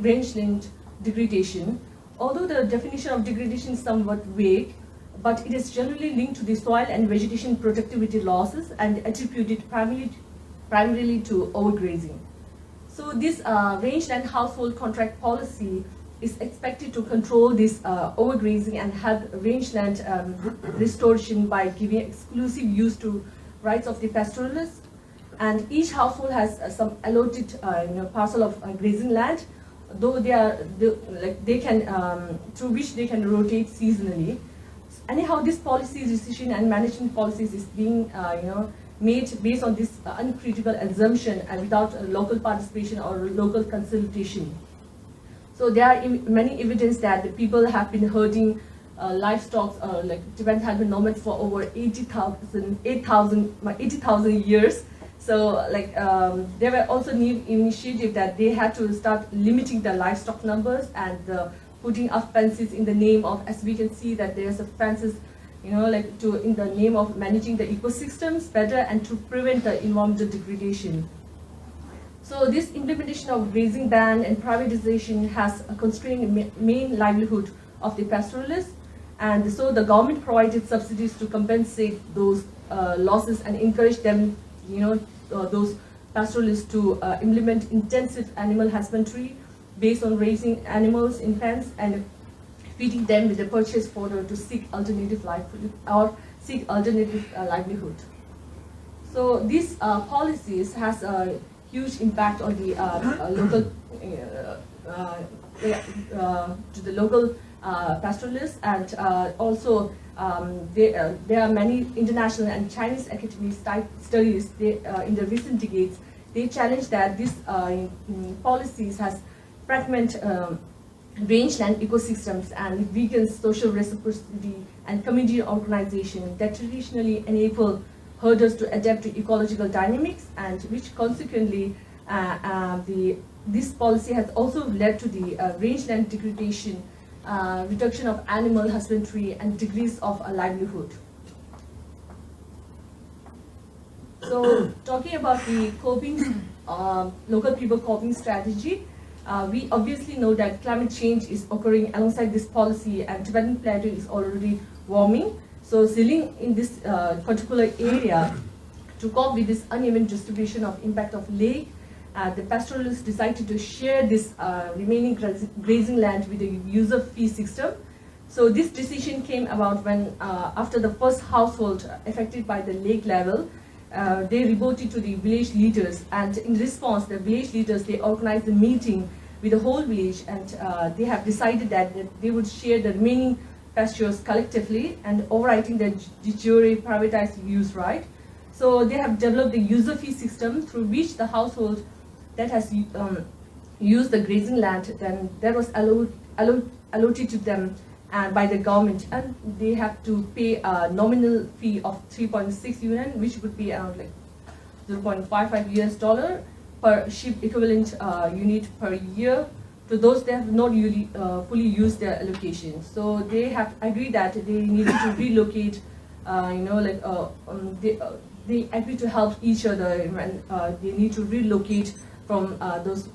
rangeland degradation. Although the definition of degradation is somewhat vague, but it is generally linked to the soil and vegetation productivity losses and attributed primarily to overgrazing. So this rangeland household contract policy is expected to control this overgrazing and help rangeland restoration by giving exclusive use to rights of the pastoralists. And each household has some allotted parcel of grazing land, though they can through which they can rotate seasonally. Anyhow, this policy decision and management policies is being made based on this uncritical assumption and without local participation or local consultation. So there are many evidence that the people have been herding livestock, Tibet has been nomad for over 80,000 years. So there were also new initiative that they had to start limiting the livestock numbers and putting up fences in the name of, as we can see that there's a fences, in the name of managing the ecosystems better and to prevent the environmental degradation. So this implementation of grazing ban and privatization has constrained the main livelihood of the pastoralists, and so the government provided subsidies to compensate those losses and encourage them, those pastoralists to implement intensive animal husbandry based on raising animals in pens and feeding them with the purchased fodder to seek alternative livelihood. So these policies has a huge impact on the local to the local pastoralists, and also there are many international and Chinese academic studies in the recent decades. They challenge that these policies has fragment rangeland ecosystems and weakens social reciprocity and community organization that traditionally enable herders to adapt to ecological dynamics, and which consequently this policy has also led to the rangeland degradation, reduction of animal husbandry, and degrees of livelihood. So talking about the coping, local people coping strategy, we obviously know that climate change is occurring alongside this policy, and Tibetan Plateau is already warming. So settling in this particular area to cope with this uneven distribution of impact of lake, the pastoralists decided to share this remaining grazing land with a user fee system. So this decision came about when after the first household affected by the lake level, they reported to the village leaders, and in response the village leaders, they organized a meeting with the whole village, and they have decided that they would share the remaining pastures collectively and overwriting the de jure privatized use right. So they have developed the user fee system through which the household that has used the grazing land, then that was allotted to them by the government, and they have to pay a nominal fee of 3.6 yuan, which would be around like $0.55 US per sheep equivalent unit per year. To those that have not really fully used their allocation, so they have agreed that they needed to relocate. They agree to help each other, and they need to relocate from those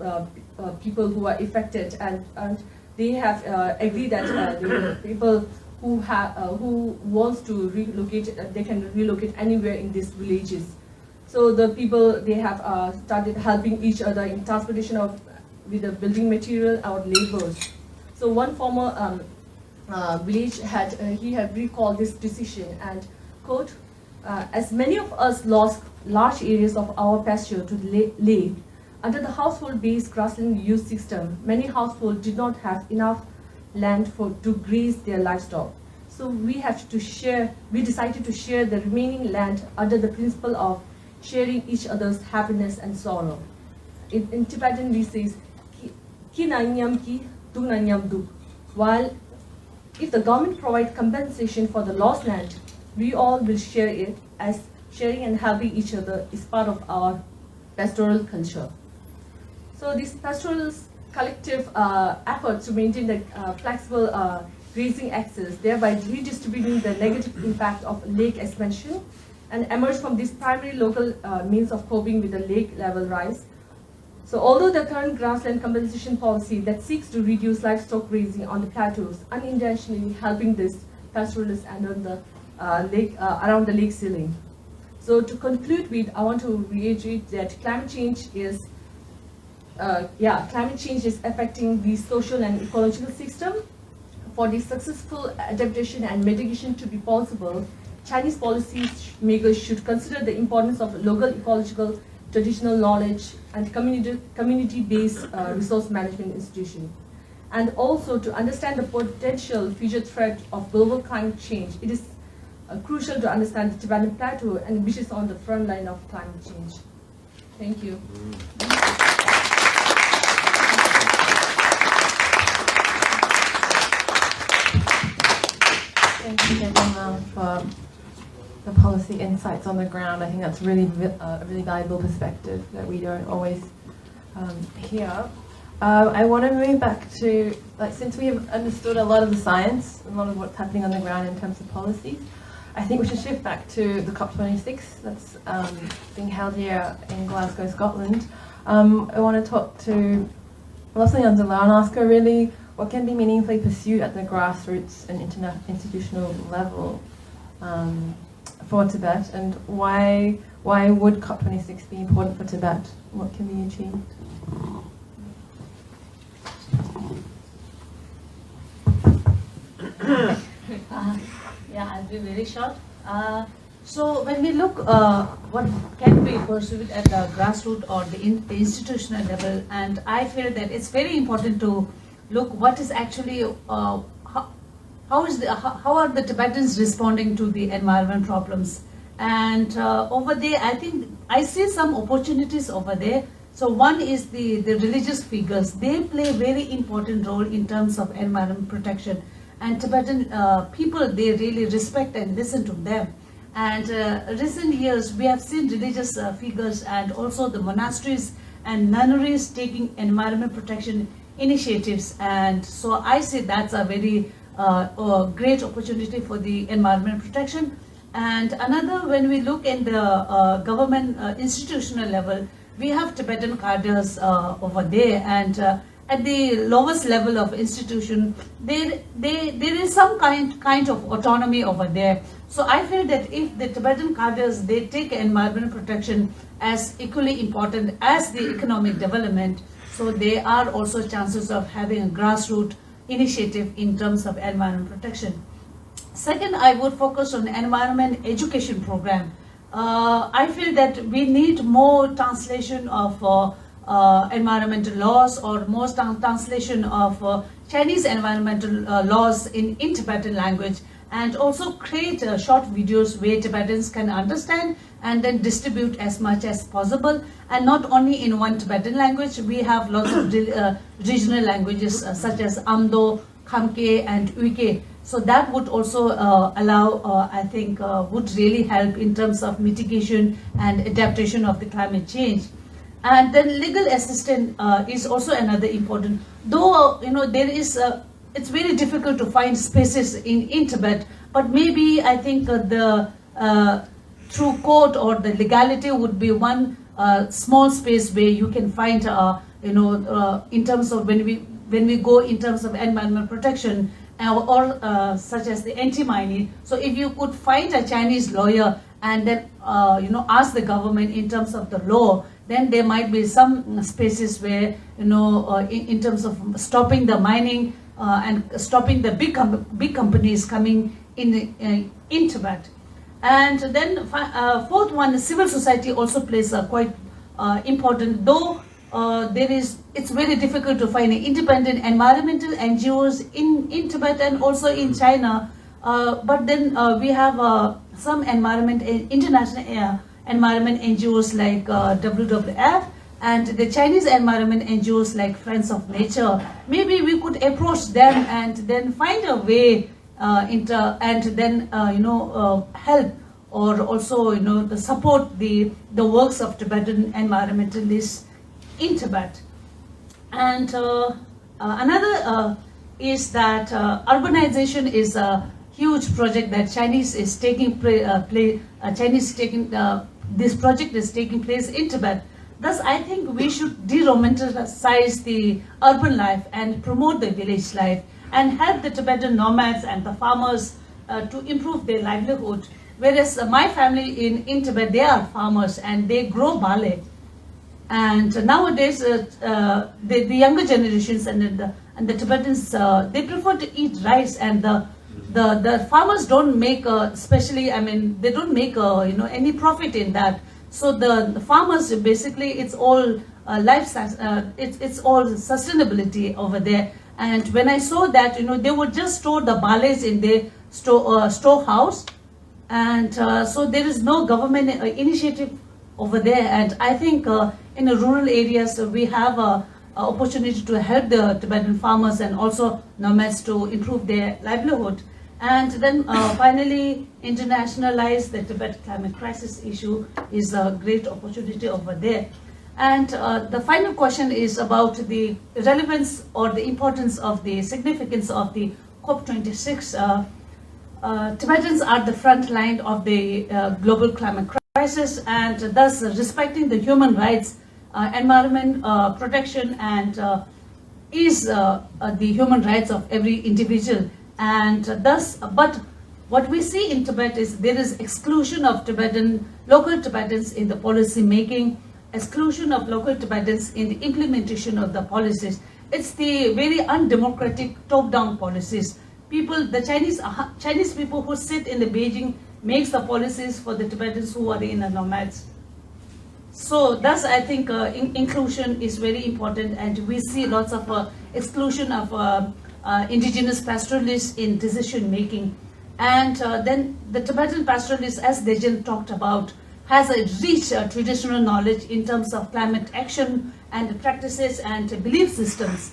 people who are affected, and they have agreed that the people who wants to relocate, they can relocate anywhere in these villages. So the people, they have started helping each other in transportation of with the building material or laborers. So one former village he had recalled this decision and quote, as many of us lost large areas of our pasture to lake, under the household-based grassland use system, many households did not have enough land to graze their livestock. So we decided to share the remaining land under the principle of sharing each other's happiness and sorrow. In Tibetan we say, ki na nyam ki, du na nyam du. While if the government provides compensation for the lost land, we all will share it, as sharing and helping each other is part of our pastoral culture. So this pastoral collective effort to maintain the flexible grazing access, thereby redistributing the negative impact of lake expansion, and emerge from this primary local means of coping with the lake level rise. So although the current grassland compensation policy that seeks to reduce livestock grazing on the plateaus, unintentionally helping this pastoralists and on the around the lake ceiling. So to conclude with, I want to reiterate that climate change is affecting the social and ecological system. For the successful adaptation and mitigation to be possible, Chinese policymakers should consider the importance of local ecological traditional knowledge and community-based resource management institution. And also to understand the potential future threat of global climate change, it is crucial to understand the Tibetan Plateau, and which is on the front line of climate change. Thank you. Thank you, everyone, for the policy insights on the ground. I think that's really a really valuable perspective that we don't always hear. I want to move back to, since we have understood a lot of the science, a lot of what's happening on the ground in terms of policies, I think we should shift back to the COP26 that's being held here in Glasgow, Scotland. I want to talk to Leslie Underla and ask her really what can be meaningfully pursued at the grassroots and institutional level for Tibet, and why would COP26 be important for Tibet? What can be achieved? I'll be very short. So when we look what can be pursued at the grassroots or the institutional level, and I feel that it's very important to look what is actually how are the Tibetans responding to the environment problems, and over there I think I see some opportunities over there. So one is the religious figures. They play a very important role in terms of environment protection, and Tibetan people, they really respect and listen to them. And recent years we have seen religious figures and also the monasteries and nunneries taking environment protection initiatives, and so I say that's a very great opportunity for the environment protection. And another, when we look in the government institutional level, we have Tibetan cadres over there, and at the lowest level of institution, there is some kind of autonomy over there. So I feel that if the Tibetan cadres, they take environment protection as equally important as the economic development, so there are also chances of having a grassroots initiative in terms of environment protection. Second, I would focus on environment education program. I feel that we need more translation of environmental laws, or more translation of Chinese environmental laws in Tibetan language, and also create short videos where Tibetans can understand and then distribute as much as possible. And not only in one Tibetan language, we have lots of regional languages such as Amdo, Khamke and Uike. So that would also allow, I think, would really help in terms of mitigation and adaptation of the climate change. And then legal assistance is also another important, though, there is, it's very difficult to find spaces in Tibet, but maybe I think the through court or the legality would be one small space where you can find, in terms of when we go in terms of environmental protection or such as the anti-mining. So if you could find a Chinese lawyer and then, ask the government in terms of the law, then there might be some spaces where, in terms of stopping the mining and stopping the big companies coming in Tibet. And then fourth one, civil society also plays a quite important, though it's very difficult to find independent environmental NGOs in Tibet and also in China. But then we have some international environment NGOs like WWF and the Chinese environment NGOs like Friends of Nature. Maybe we could approach them and then find a way and then help or also support the works of Tibetan environmentalists in Tibet. And another is that urbanization is a huge project that Chinese is taking this project is taking place in Tibet. Thus, I think we should de-romanticize the urban life and promote the village life and help the Tibetan nomads and the farmers to improve their livelihood. Whereas my family in Tibet, they are farmers and they grow barley. And nowadays, the younger generations and the Tibetans, they prefer to eat rice, and the farmers don't make, they don't make any profit in that. So the farmers basically, it's all it's all sustainability over there. And when I saw that, they would just store the barleys in their storehouse, and so there is no government initiative over there. And I think in the rural areas we have a opportunity to help the Tibetan farmers and also nomads to improve their livelihood. And then finally, internationalize the Tibet climate crisis issue is a great opportunity over there. And the final question is about the relevance or the importance of the significance of the COP26. Tibetans are the front line of the global climate crisis, and thus respecting the human rights, environment protection, and is the human rights of every individual. And thus, but what we see in Tibet is there is exclusion of local Tibetans in the policy making, exclusion of local Tibetans in the implementation of the policies. It's the very undemocratic top-down policies. The Chinese people who sit in the Beijing makes the policies for the Tibetans who are in the nomads. So thus I think inclusion is very important, and we see lots of exclusion of indigenous pastoralists in decision making. And then the Tibetan pastoralists, as Dejan talked about, has a rich traditional knowledge in terms of climate action and practices and belief systems.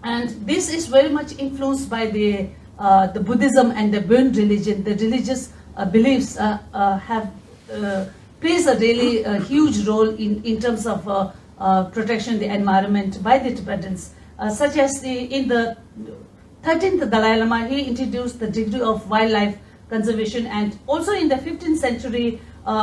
And this is very much influenced by the Buddhism and the Burn religion. The religious beliefs plays a really huge role in terms of protection of the environment by the Tibetans. Such as in the 13th Dalai Lama, he introduced the degree of wildlife conservation, and also in the 15th century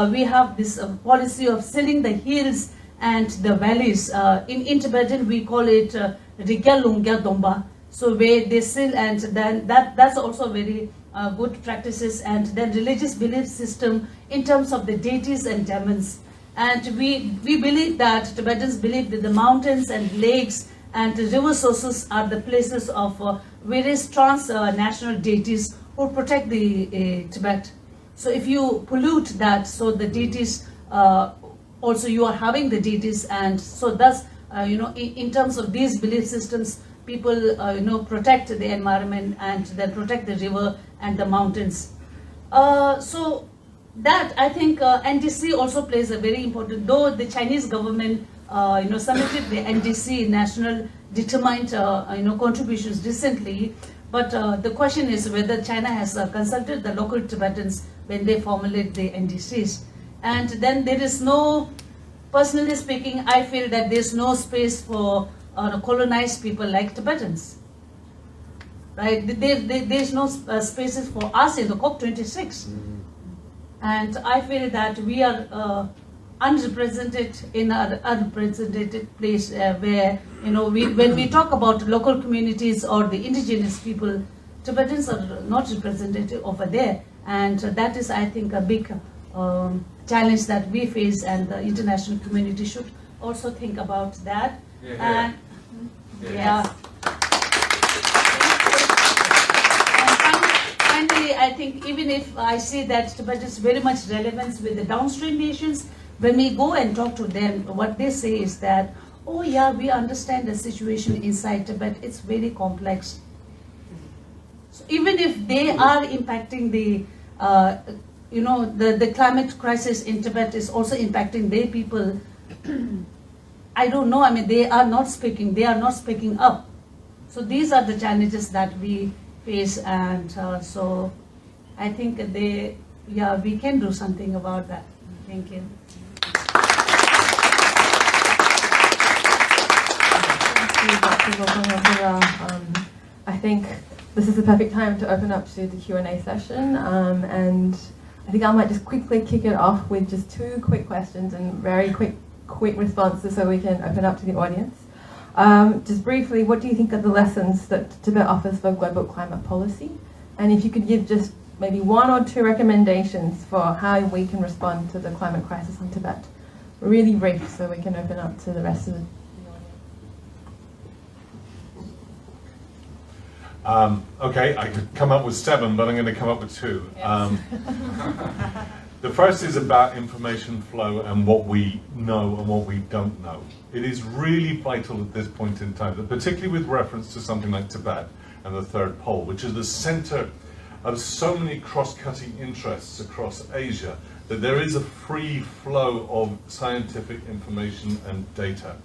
we have this policy of sealing the hills and the valleys. In Tibetan we call it Rigyalungya Domba, so where they seal, and then that's also very good practices. And then religious belief system in terms of the deities and demons. And we believe that Tibetans believe that the mountains and lakes and river sources are the places of various transnational deities who protect the Tibet. So if you pollute that, so the deities, also you are having the deities, and so thus, in terms of these belief systems, people, protect the environment and then protect the river and the mountains. So that I think NDC also plays a very important, though the Chinese government submitted the NDC National Determined contributions recently, but the question is whether China has consulted the local Tibetans when they formulate the NDCs. And then there is no, personally speaking, I feel that there's no space for colonized people like Tibetans. Right? There's no spaces for us in the COP26. And I feel that we are unrepresented in an unrepresented place where, when we talk about local communities or the indigenous people, Tibetans are not represented over there. And that is, I think, a big challenge that we face, and the international community should also think about that. And, finally, I think even if I see that Tibet is very much relevant with the downstream nations, when we go and talk to them, what they say is that, oh yeah, we understand the situation inside Tibet, it's very complex. So even if they are impacting the, the climate crisis in Tibet is also impacting their people, I don't know, I mean, they are not speaking up. So these are the challenges that we face, and so I think we can do something about that. Thank you. I think this is the perfect time to open up to the Q&A session, and I think I might just quickly kick it off with just 2 quick questions and very quick responses so we can open up to the audience. Just briefly, what do you think are the lessons that Tibet offers for global climate policy? And if you could give just maybe 1 or 2 recommendations for how we can respond to the climate crisis in Tibet. Really brief so we can open up to the rest of the audience. Okay, I could come up with 7, but I'm going to come up with 2. Yes. The first is about information flow and what we know and what we don't know. It is really vital at this point in time, that particularly with reference to something like Tibet and the third pole, which is the center of so many cross-cutting interests across Asia, that there is a free flow of scientific information and data.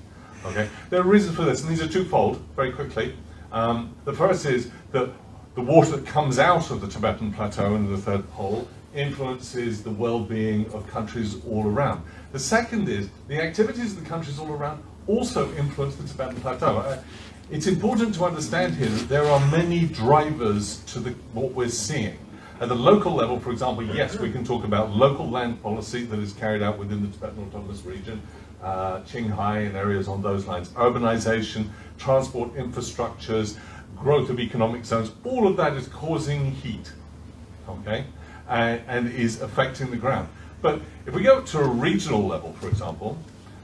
Okay, there are reasons for this, and these are twofold, very quickly. The first is that the water that comes out of the Tibetan Plateau and the third pole influences the well-being of countries all around. The second is the activities of the countries all around also influence the Tibetan Plateau. It's important to understand here that there are many drivers to what we're seeing. At the local level, for example, yes, we can talk about local land policy that is carried out within the Tibetan Autonomous Region, Qinghai and areas on those lines, urbanization, transport infrastructures, growth of economic zones, all of that is causing heat, okay, and is affecting the ground. But if we go to a regional level, for example,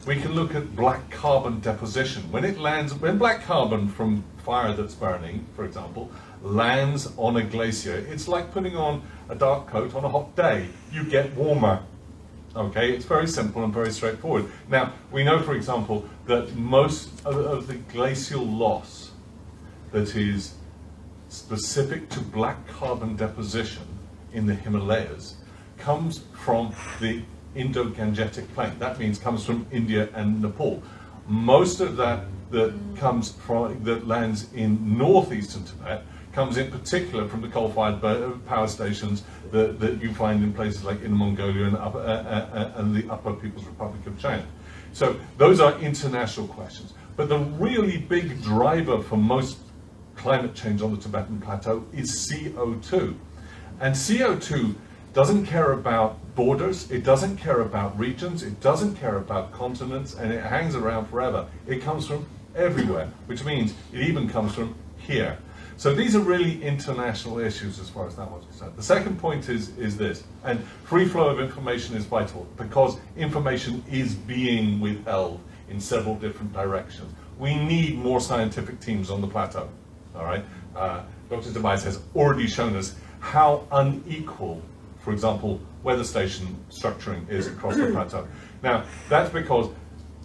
we can look at black carbon deposition. When black carbon from fire that's burning, for example, lands on a glacier, it's like putting on a dark coat on a hot day. You get warmer. Okay, it's very simple and very straightforward. Now, we know, for example, that most of the glacial loss that is specific to black carbon deposition in the Himalayas comes from the Indo-Gangetic Plain. That means comes from India and Nepal. Most of that that lands in northeastern Tibet comes in particular from the coal-fired power stations that you find in places like Inner Mongolia and the Upper People's Republic of China. So those are international questions. But the really big driver for most climate change on the Tibetan Plateau is CO2. And CO2 doesn't care about borders, it doesn't care about regions, it doesn't care about continents, and it hangs around forever. It comes from everywhere, which means it even comes from here. So these are really international issues as far as that was concerned. The second point is this, and free flow of information is vital because information is being withheld in several different directions. We need more scientific teams on the plateau, all right? Dr. Tobias has already shown us how unequal, for example, weather station structuring is across the plateau. Now, that's because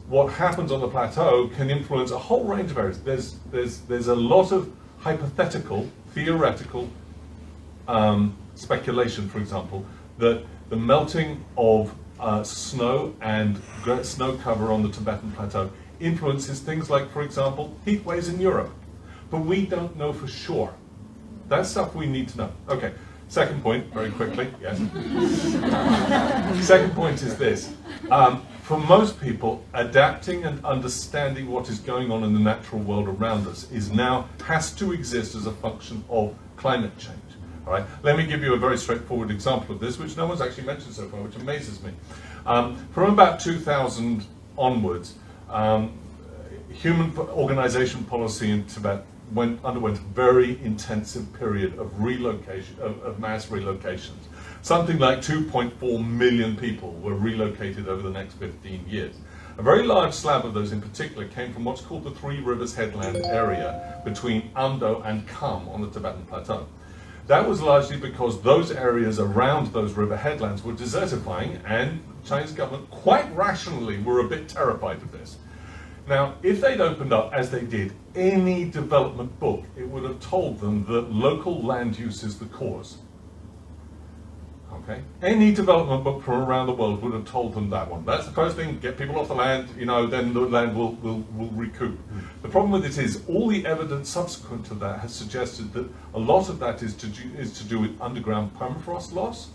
what happens on the plateau can influence a whole range of areas. There's a lot of hypothetical, theoretical speculation, for example, that the melting of snow and snow cover on the Tibetan Plateau influences things like, for example, heat waves in Europe. But we don't know for sure. That's stuff we need to know. Okay, second point, very quickly, yes. Second point is this. For most people, adapting and understanding what is going on in the natural world around us has to exist as a function of climate change. All right? Let me give you a very straightforward example of this, which no one's actually mentioned so far, which amazes me. From about 2000 onwards, human organization policy in Tibet underwent a very intensive period of relocation, of mass relocations. Something like 2.4 million people were relocated over the next 15 years. A very large slab of those in particular came from what's called the Three Rivers Headland area between Amdo and Kham on the Tibetan Plateau. That was largely because those areas around those river headlands were desertifying, and the Chinese government quite rationally were a bit terrified of this. Now, if they'd opened up, as they did, any development book, it would have told them that local land use is the cause. Okay? Any development book from around the world would have told them that one. That's the first thing, get people off the land, then the land will recoup. The problem with it is all the evidence subsequent to that has suggested that a lot of that is to do with underground permafrost loss.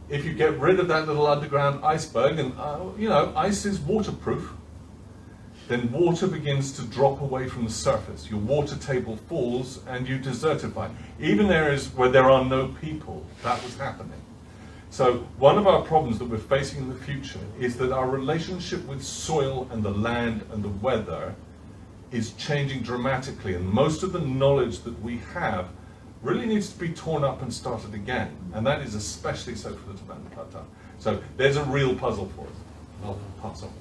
If you get rid of that little underground iceberg, and ice is waterproof, then water begins to drop away from the surface. Your water table falls and you desertify. Even areas where there are no people, that was happening. So one of our problems that we're facing in the future is that our relationship with soil and the land and the weather is changing dramatically, and most of the knowledge that we have really needs to be torn up and started again, and that is especially so for the Tibetan Plateau. So there's a real puzzle for us. I'll pass on.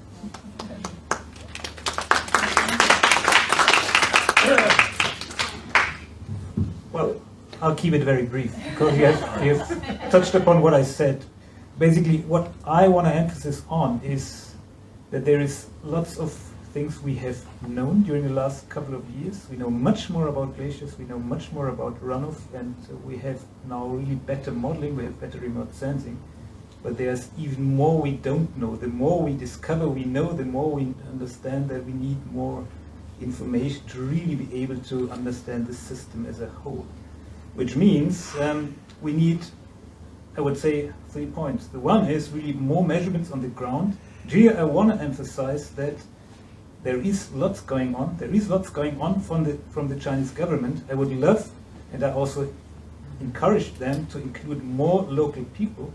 Well, I'll keep it very brief because you have touched upon what I said. Basically, what I want to emphasize on is that there is lots of things we have known during the last couple of years. We know much more about glaciers, we know much more about runoff, and we have now really better modeling, we have better remote sensing. But there's even more we don't know. The more we discover we know, the more we understand that we need more information to really be able to understand the system as a whole. Which means we need, I would say, 3 points. The one is really more measurements on the ground. Here I want to emphasize that there is lots going on. There is lots going on from the Chinese government. I would love, and I also encourage them to include more local people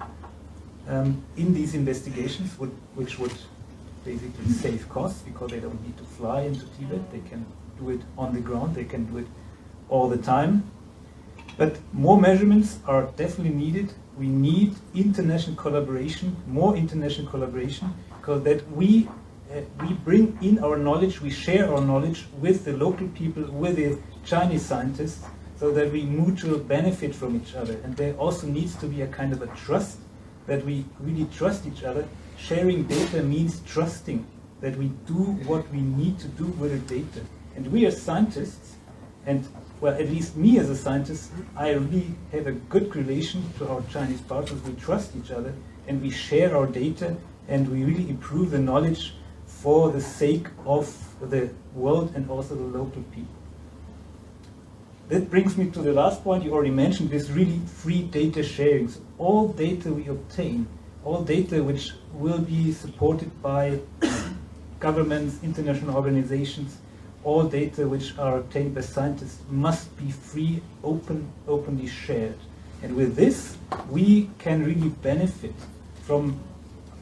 in these investigations, which would basically save costs because they don't need to fly into Tibet. They can do it on the ground. They can do it all the time. But more measurements are definitely needed. We need international collaboration, more international collaboration, because that we bring in our knowledge, we share our knowledge with the local people, with the Chinese scientists, so that we mutually benefit from each other. And there also needs to be a kind of a trust, that we really trust each other. Sharing data means trusting that we do what we need to do with the data. And we as scientists, and well, at least me as a scientist, I really have a good relation to our Chinese partners. We trust each other and we share our data and we really improve the knowledge for the sake of the world and also the local people. That brings me to the last point you already mentioned, this really free data sharing. So all data we obtain, all data which will be supported by governments, international organizations, all data which are obtained by scientists must be free, openly shared. And with this, we can really benefit from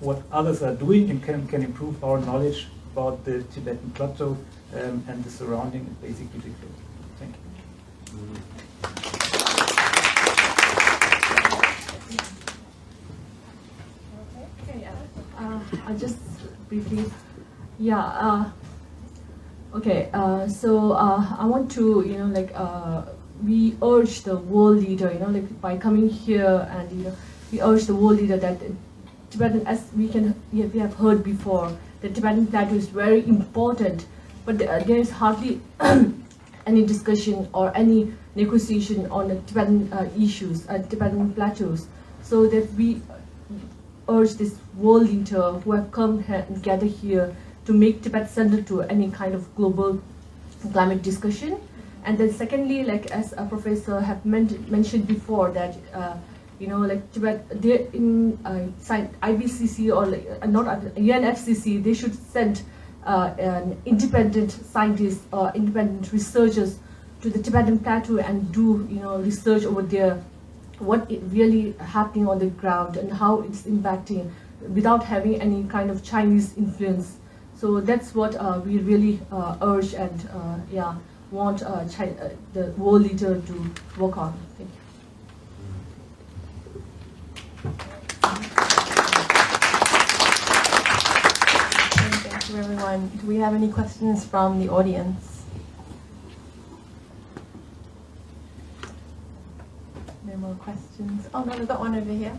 what others are doing and can improve our knowledge about the Tibetan Plateau and the surrounding and basically the globe. Thank you. I'll just briefly, okay, so I want to, we urge the world leader, by coming here and, we urge the world leader that Tibetan, as we have heard before, the Tibetan Plateau is very important, but there is hardly any discussion or any negotiation on the Tibetan issues, Tibetan plateaus, so that we urge this world leader who have come here and gathered here to make Tibet center to any kind of global climate discussion. And then secondly, like as a professor have mentioned before, that like Tibet, they in IPCC or not UNFCCC, they should send an independent scientists or independent researchers to the Tibetan Plateau and do research over there, what is really happening on the ground and how it's impacting, without having any kind of Chinese influence. So that's what we really urge and want the world leader to work on. Thank you. Thank you, everyone. Do we have any questions from the audience? No more questions. Oh no, we've got one over here.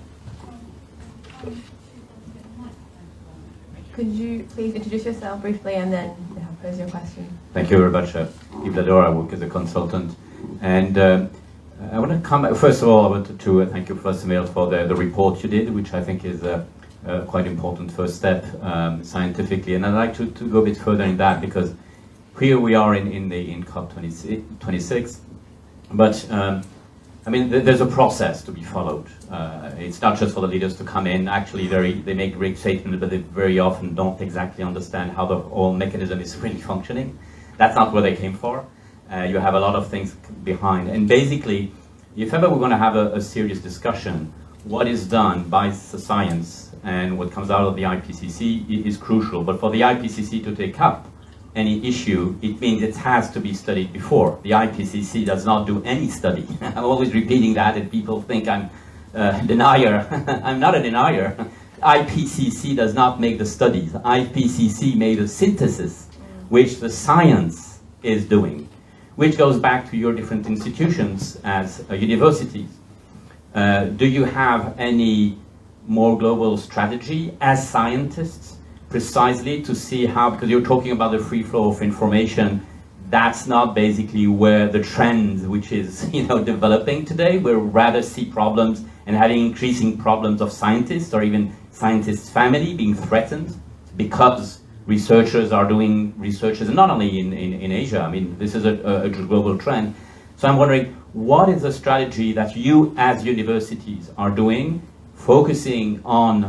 Could you please introduce yourself briefly and then pose your question? Thank you very much, Yves Lador. I work as a consultant, and I want to come. First of all, I wanted to thank you, Professor Melt, for the report you did, which I think is a quite important first step scientifically. And I'd like to go a bit further in that, because here we are in COP26, but I mean, there's a process to be followed. It's not just for the leaders to come in. Actually, they make great statements, but they very often don't exactly understand how the whole mechanism is really functioning. That's not what they came for. You have a lot of things behind. And basically, if ever we're going to have a serious discussion, what is done by the science and what comes out of the IPCC is crucial. But for the IPCC to take up any issue, it means it has to be studied before. The IPCC does not do any study. I'm always repeating that, and people think I'm a denier. I'm not a denier. IPCC does not make the studies. IPCC made a synthesis, which the science is doing, which goes back to your different institutions as universities. Do you have any more global strategy as scientists, precisely to see how, because you're talking about the free flow of information, that's not basically where the trend which is developing today. We rather see problems and having increasing problems of scientists or even scientists' family being threatened because researchers are doing researches, and not only in Asia. I mean, this is a global trend. So I'm wondering, what is the strategy that you as universities are doing, focusing on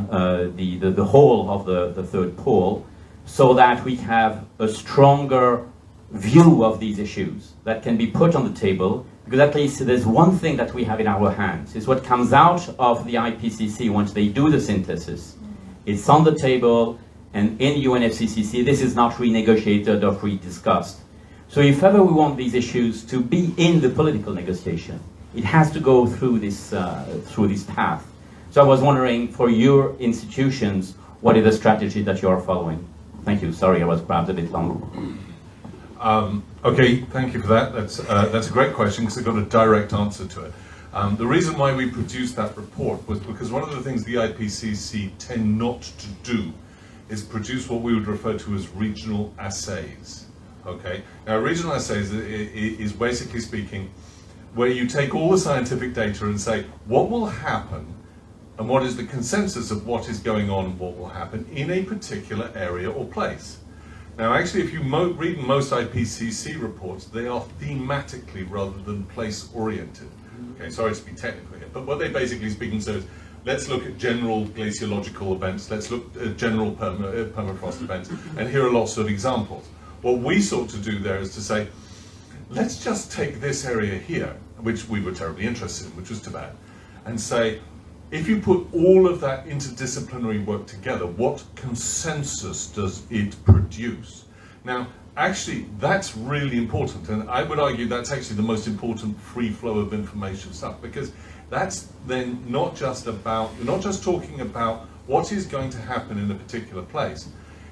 the whole of the third pole, so that we have a stronger view of these issues that can be put on the table? Because at least there's one thing that we have in our hands, is what comes out of the IPCC once they do the synthesis. It's on the table, and in UNFCCC this is not renegotiated or rediscussed. So if ever we want these issues to be in the political negotiation, it has to go through this path. So I was wondering, for your institutions, what is the strategy that you are following? Thank you. Sorry, I was perhaps a bit long. Okay, thank you for that. That's a great question, because I've got a direct answer to it. The reason why we produced that report was because one of the things the IPCC tend not to do is produce what we would refer to as regional assays. Okay, now regional assays is basically speaking where you take all the scientific data and say what will happen and what is the consensus of what is going on, what will happen in a particular area or place. Now actually, if you read most IPCC reports, they are thematically rather than place-oriented. Okay, sorry to be technical here, but what they basically speaking so is, let's look at general glaciological events, let's look at general permafrost events, and here are lots of examples. What we sought to do there is to say, let's just take this area here, which we were terribly interested in, which was Tibet, and say, if you put all of that interdisciplinary work together, what consensus does it produce? Now, actually, that's really important, and I would argue that's actually the most important free flow of information stuff, because that's then not just talking about what is going to happen in a particular place.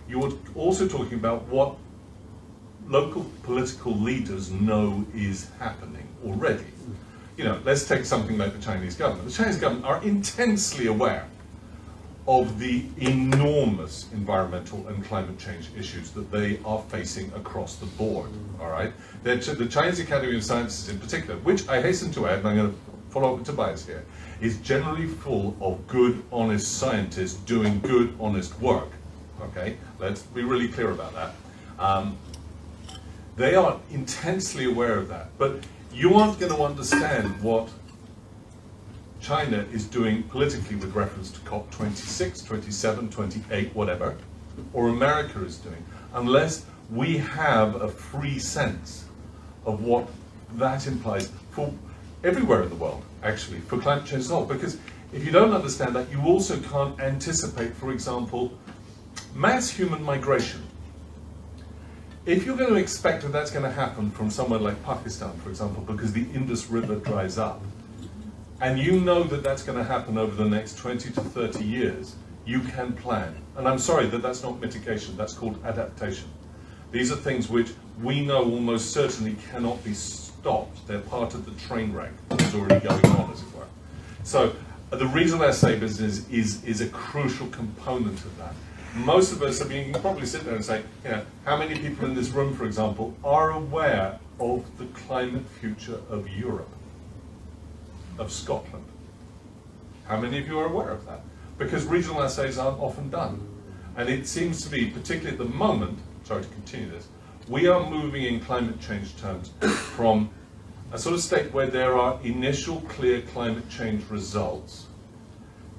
You're also talking about what local political leaders know is happening already. Let's take something like the Chinese government. The Chinese government are intensely aware of the enormous environmental and climate change issues that they are facing across the board, all right? The Chinese Academy of Sciences in particular, which I hasten to add, and I'm going to follow up with Tobias here, is generally full of good, honest scientists doing good, honest work, okay? Let's be really clear about that. They are intensely aware of that, but you aren't going to understand what China is doing politically with reference to COP26, 27, 28, whatever, or America is doing, unless we have a free sense of what that implies for everywhere in the world, actually, for climate change as well. Because if you don't understand that, you also can't anticipate, for example, mass human migration. If you're going to expect that that's going to happen from somewhere like Pakistan, for example, because the Indus River dries up, and you know that that's going to happen over the next 20 to 30 years, you can plan. And I'm sorry that that's not mitigation, that's called adaptation. These are things which we know almost certainly cannot be stopped. They're part of the train wreck that is already going on, as it were. So the regional essay business is a crucial component of that. Most of us, I mean, you can probably sit there and say, you know, how many people in this room, for example, are aware of the climate future of Europe? Of Scotland. How many of you are aware of that? Because regional essays aren't often done. And it seems to me, particularly at the moment, sorry to continue this, we are moving in climate change terms from a sort of state where there are initial clear climate change results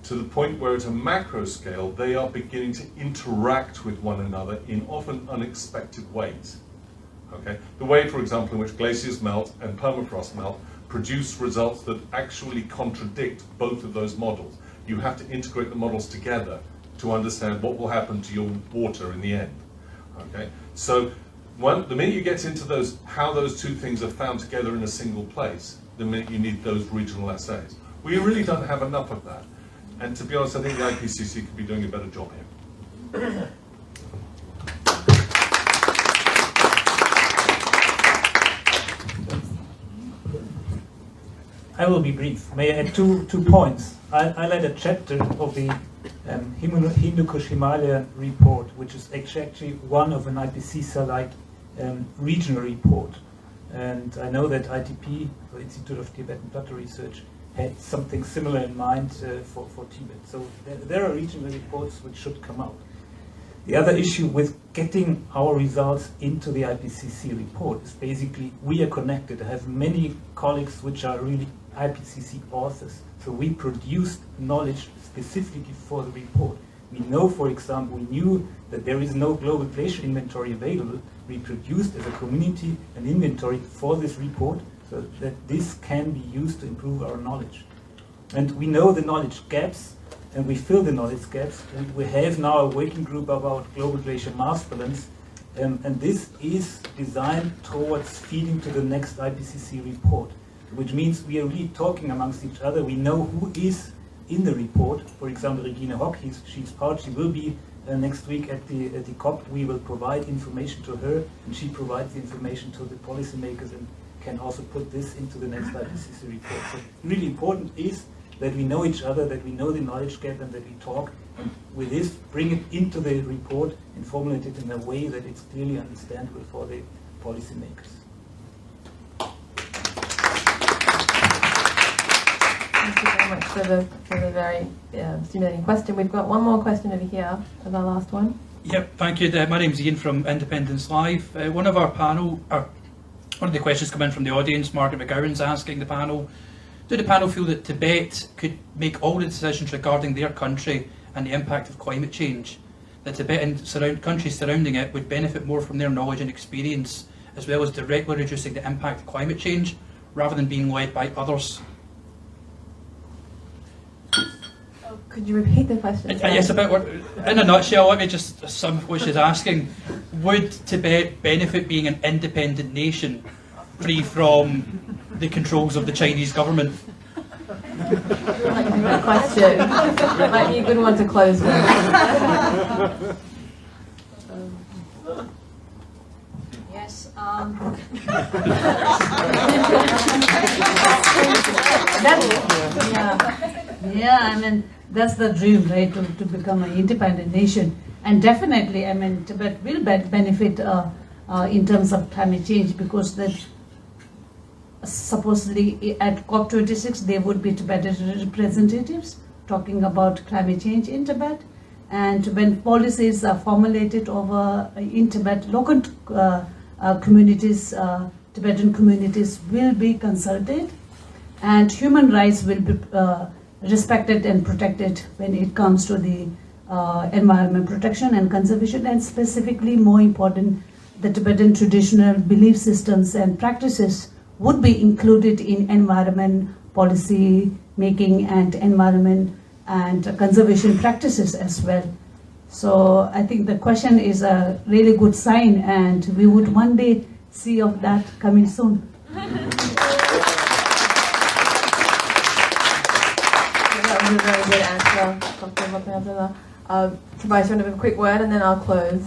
to the point where at a macro scale they are beginning to interact with one another in often unexpected ways. Okay? The way, for example, in which glaciers melt and permafrost melt produce results that actually contradict both of those models. You have to integrate the models together to understand what will happen to your water in the end. Okay, so the minute you get into those, how those two things are found together in a single place, the minute you need those regional essays. We really don't have enough of that. And to be honest, I think the IPCC could be doing a better job here. I will be brief. May I add two points? I led a chapter of the Hindu-Kush-Himalaya report, which is actually one of an IPCC-like regional report. And I know that ITP, the Institute of Tibetan Plateau Research, had something similar in mind for Tibet. So there are regional reports which should come out. The other issue with getting our results into the IPCC report is basically we are connected. I have many colleagues which are really IPCC authors. So we produced knowledge specifically for the report. We know, for example, we knew that there is no global glacier inventory available. We produced as a community an inventory for this report so that this can be used to improve our knowledge. And we know the knowledge gaps, and we fill the knowledge gaps. And we have now a working group about global glacier mass balance, and this is designed towards feeding to the next IPCC report, which means we are really talking amongst each other. We know who is in the report. For example, Regina Hock, she's part. She will be next week at the COP. We will provide information to her, and she provides the information to the policymakers and can also put this into the next IPCC report. So really important is that we know each other, that we know the knowledge gap, and that we talk, and with this bring it into the report and formulate it in a way that it's clearly understandable for the policymakers. Thank you very much for the very stimulating question. We've got one more question over here as our last one. Yep, thank you. My name's Iain from Independence Live. One of the questions come in from the audience. Margaret McGowan's asking the panel, do the panel feel that Tibet could make all the decisions regarding their country and the impact of climate change? That Tibet and countries surrounding it would benefit more from their knowledge and experience, as well as directly reducing the impact of climate change, rather than being led by others? Could you repeat the question? Yes, in a nutshell, let me just sum what she's asking. Would Tibet benefit being an independent nation, free from the controls of the Chinese government? That question might be a good one to close with. Yes, Yeah, I mean, that's the dream, right, to become an independent nation. And definitely, I mean, Tibet will benefit in terms of climate change, because that supposedly at COP26 there would be Tibetan representatives talking about climate change in Tibet. And when policies are formulated over in Tibet, local communities, Tibetan communities will be consulted, and human rights will be respected and protected when it comes to the environment protection and conservation, and specifically, more important, the Tibetan traditional belief systems and practices would be included in environment policy making and environment and conservation practices as well. So I think the question is a really good sign, and we would one day see of that coming soon. That was a very good answer, Dr. Abdullah. Tobias, you want to have a quick word and then I'll close.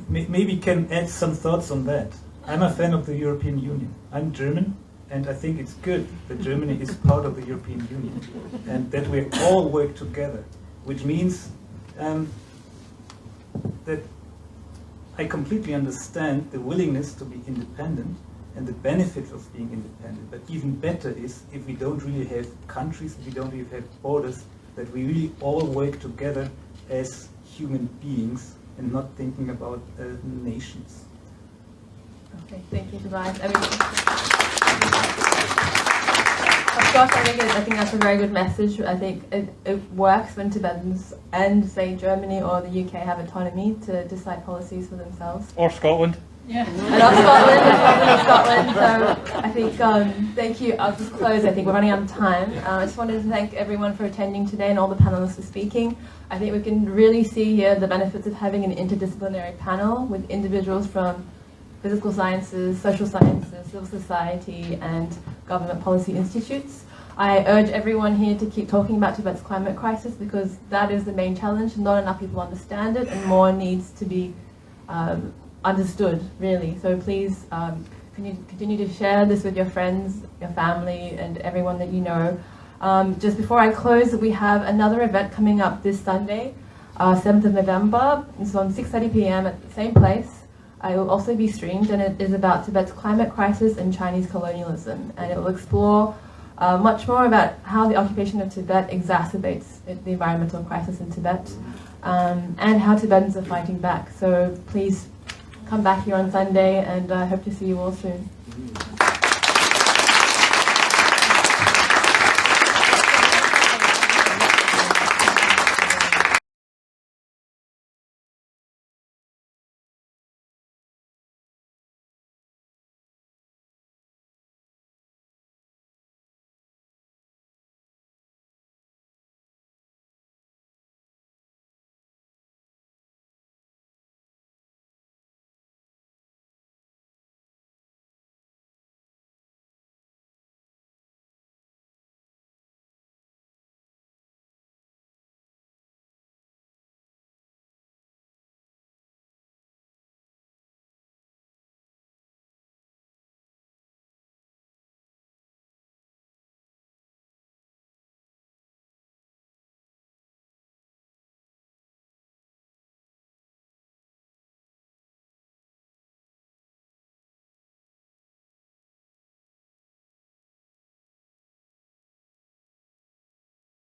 Maybe can add some thoughts on that. I'm a fan of the European Union. I'm German, and I think it's good that Germany is part of the European Union and that we all work together, which means that I completely understand the willingness to be independent and the benefits of being independent. But even better is if we don't really have countries, if we don't really have borders, that we really all work together as human beings and not thinking about nations. Okay, thank you, Tobias. Of course, I think that's a very good message. I think it works when Tibetans and, say, Germany or the UK have autonomy to decide policies for themselves. Or Scotland. Yeah. And or Scotland, So I think, thank you. I'll just close. I think we're running out of time. I just wanted to thank everyone for attending today and all the panelists for speaking. I think we can really see here the benefits of having an interdisciplinary panel with individuals from physical sciences, social sciences, civil society, and government policy institutes. I urge everyone here to keep talking about Tibet's climate crisis, because that is the main challenge. Not enough people understand it, and more needs to be understood, really. So please continue to share this with your friends, your family, and everyone that you know. Just before I close, we have another event coming up this Sunday, 7th of November. It's on 6:30 p.m. at the same place. It will also be streamed, and it is about Tibet's climate crisis and Chinese colonialism. And it will explore much more about how the occupation of Tibet exacerbates the environmental crisis in Tibet, and how Tibetans are fighting back. So please come back here on Sunday, and I hope to see you all soon.